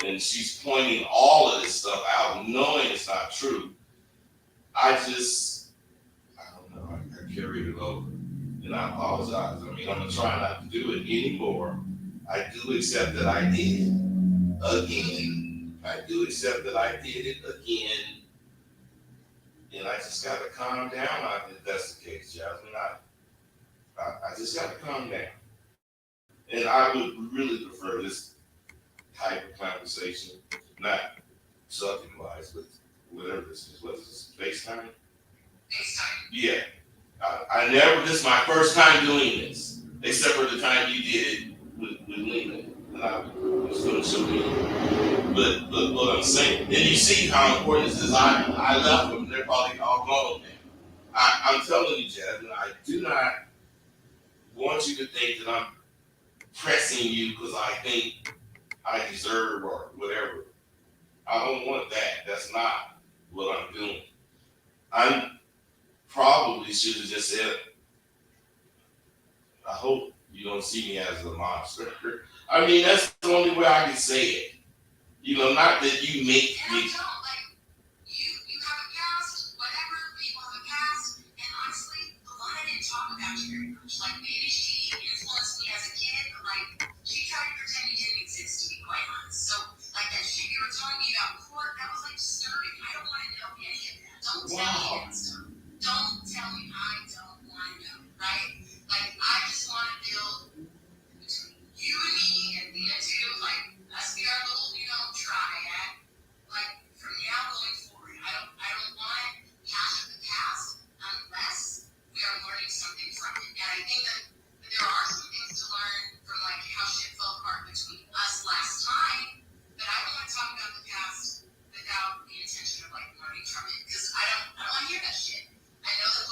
and she's pointing all of this stuff out, knowing it's not true, I don't know, I carried it over. And I apologize. I mean, I'm going to try not to do it anymore. I do accept that I did again. I do accept that I did it again. And I just got to calm down if that's the case, Jasmine. I just got to calm down. And I would really prefer this type of conversation, not subject-wise, but whatever this is. What is this, FaceTime?
FaceTime.
Yeah. I never, this is my first time doing this, except for the time you did it with Lena. And I was going to show you. But what I'm saying, and you see how important this is. I left them, they're probably all gone now. I'm telling you, Jasmine, I do not want you to think that I'm pressing you because I think I deserve or whatever. I don't want that. That's not what I'm doing. I probably should have just said, I hope you don't see me as a monster. I mean, that's the only way I can say it. You know, not that you make me.
And I don't, like, you have a past, whatever, people have a past, and honestly, Alana didn't talk about you very much. Like, maybe she influenced me as a kid, but, like, she tried to pretend you didn't exist, to be quite honest. So, like, that shit you were telling me about court, that was, like, disturbing. I don't want to know any of that. Don't tell me that stuff. Don't tell me. I don't want to know, right? Like, I just want to build between you and me and Mia too, like, let's be our little, you know, triad. Like, from now going forward, I don't want to hash up the past unless we are learning something from it. And I think that there are some things to learn from, like, how shit fell apart between us last time, but I don't want to talk about the past without the intention of, like, learning from it, because I don't want to hear that shit. I know that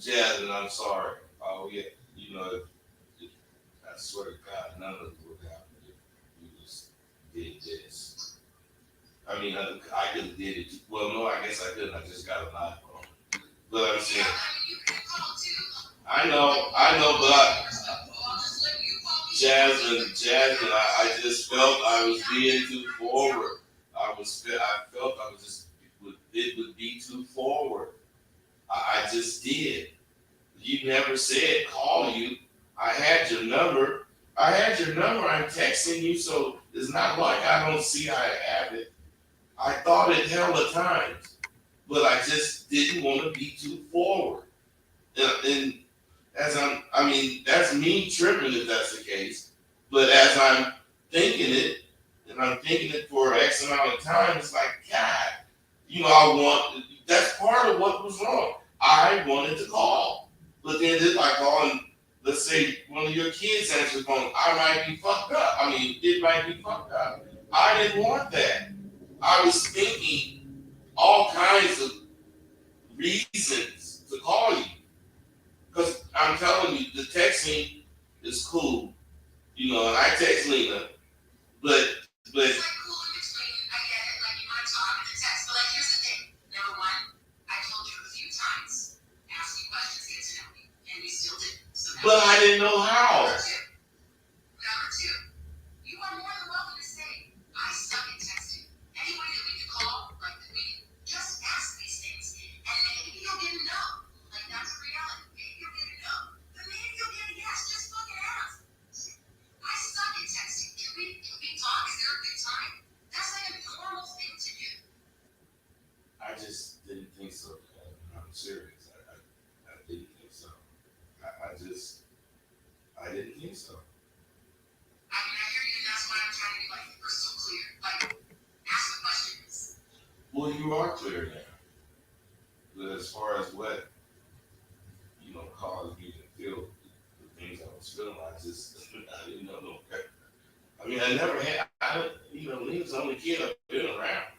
Jasmine, I'm sorry. Oh yeah, I swear to God, none of it would happen if you just did this. I mean, I could have did it. Well, no, I guess I couldn't. I just got a knife on. But I'm saying, I know, Jasmine, I just felt I was being too forward. I felt I was just, it would be too forward. I just did. You never said call you. I had your number. I'm texting you, so it's not like I don't see I have it. I thought it hella times, but I just didn't want to be too forward. And I mean, that's me tripping if that's the case. But as I'm thinking it, and I'm thinking it for X amount of time, it's like, God, that's part of what was wrong. I wanted to call. But then it's like calling, let's say one of your kids answers the phone, I might be fucked up. I mean, it might be fucked up. I didn't want that. I was thinking all kinds of reasons to call you. Because I'm telling you, the texting is cool. And I text Lena, but
It's like cool in between. I get it. Like you want to talk in the text, but like here's the thing. Number one, I told you a few times, ask you questions, get to know me, and you still didn't. So
but I didn't know how.
Number two, you are more than welcome to say, I suck at texting. Anybody that we could call, like that we could just ask these things, and maybe you'll get a no. Like that's a reality. Maybe you'll get a no, but maybe you'll get a yes. Just fucking ask. I suck at texting. Can we talk? Is there a good time? That's like a normal thing to do.
I just didn't think so. I'm serious. I didn't think so. I didn't think so.
I mean, I hear you, and that's why I'm trying to be like crystal clear. Like, ask the questions.
Well, you are clear now. But as far as what, caused me to feel the things I was feeling, I didn't know no better. I mean, I never had, Lena's the only kid I've been around.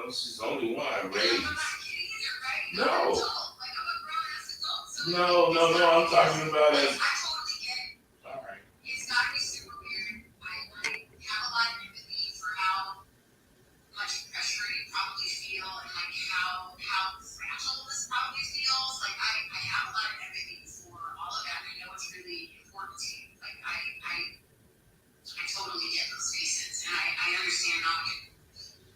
She's the only one I
And I'm
raised.
not kidding either, right?
No.
I'm an adult. Like, I'm a grown-ass adult. So
No, I'm talking about
like,
as,
I totally get it.
all right.
It's gotta be super weird. I have a lot of empathy for how much pressure you probably feel and like how fragile this probably feels. Like I have a lot of empathy for all of that. And I know it's really important to you. Like I totally get those pieces, and I understand how it can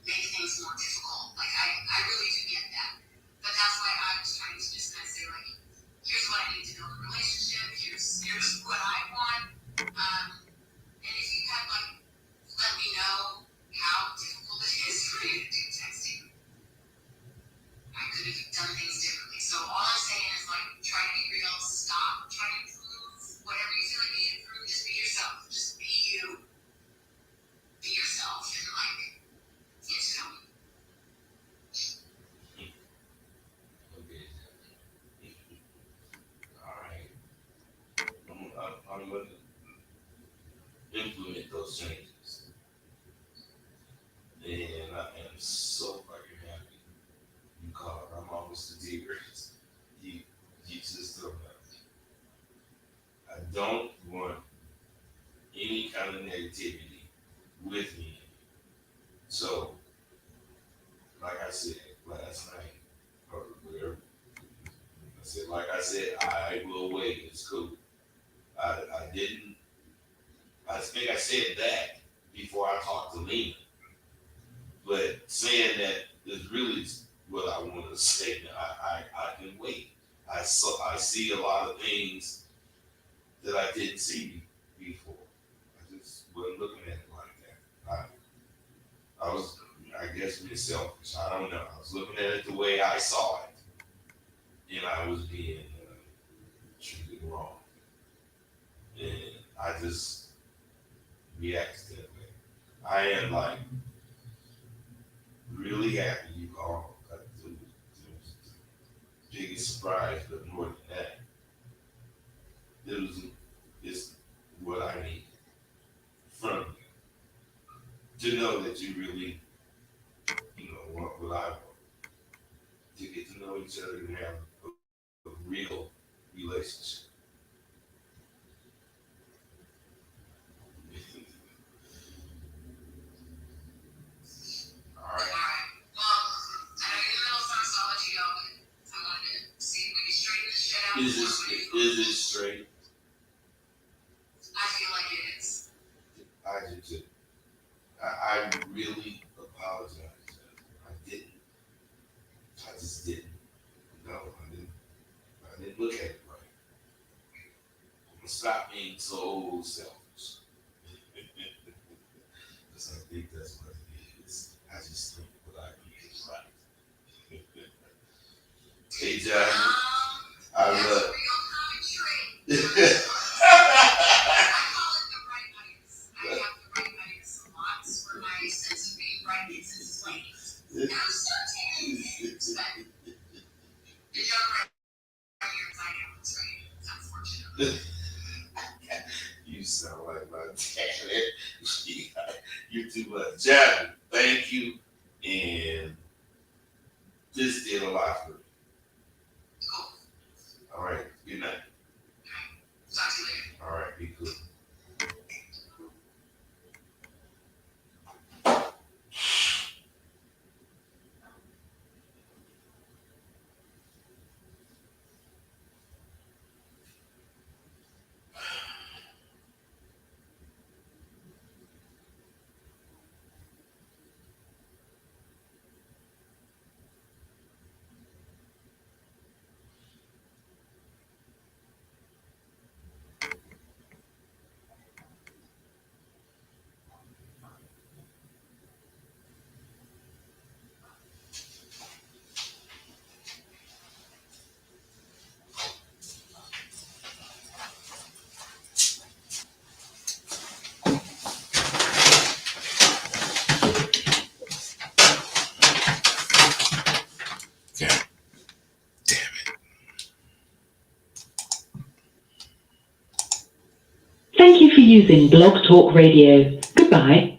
make things more difficult. Like I really do get that. But that's why I was trying to just kind of say like, here's what I need to build a relationship. Here's what I want. And if you had like let me know how difficult it is for you to do texting, I could have done things differently. So all I'm saying is like, try to be real. Stop trying to improve whatever you feel like you need to improve. Just be yourself. Just be you. Be yourself and like get to know me.
Okay. All right. I'm going to implement those changes. And I am so fucking happy you called. I'm almost to tears. You just don't know. I don't want any kind of negativity with me. So, like I said last night, or whatever, I said, I will wait. It's cool. I think I said that before I talked to Lena. But saying that is really what I wanted to say. I can wait. I see a lot of things that I didn't see before. I just wasn't looking at it like that. I was, I guess, being selfish. I don't know. I was looking at it the way I saw it, and I was being treated wrong, and I just reacted that way. I am like really happy you called. It was the biggest surprise, but more than that, it's what I need from you to know that you really, want what I want, to get to know each other and have real relationship. All right.
Well, I know you're in the middle of sexology, but I wanted to see if we can straighten this shit out.
Is it straight?
I feel like it is.
I do too. I really apologize. I didn't. I just didn't. No, I didn't look at it right. I'm gonna stop being so selfish. Because I think that's what it is. I just think what I do is right. Hey, John, I
That's
love
a real common trait. I call it the right bias. I have the right bias a lot where my sense of being right is inflamed. And I'm certain things, but the joke right here is I am right. Unfortunately.
You sound like my dad. You're too much. John, thank you. And this did a lot for me.
Cool.
All right. Good night.
Talk to you later.
All right. Be good. God damn it.
Thank you for using Blog Talk Radio. Goodbye.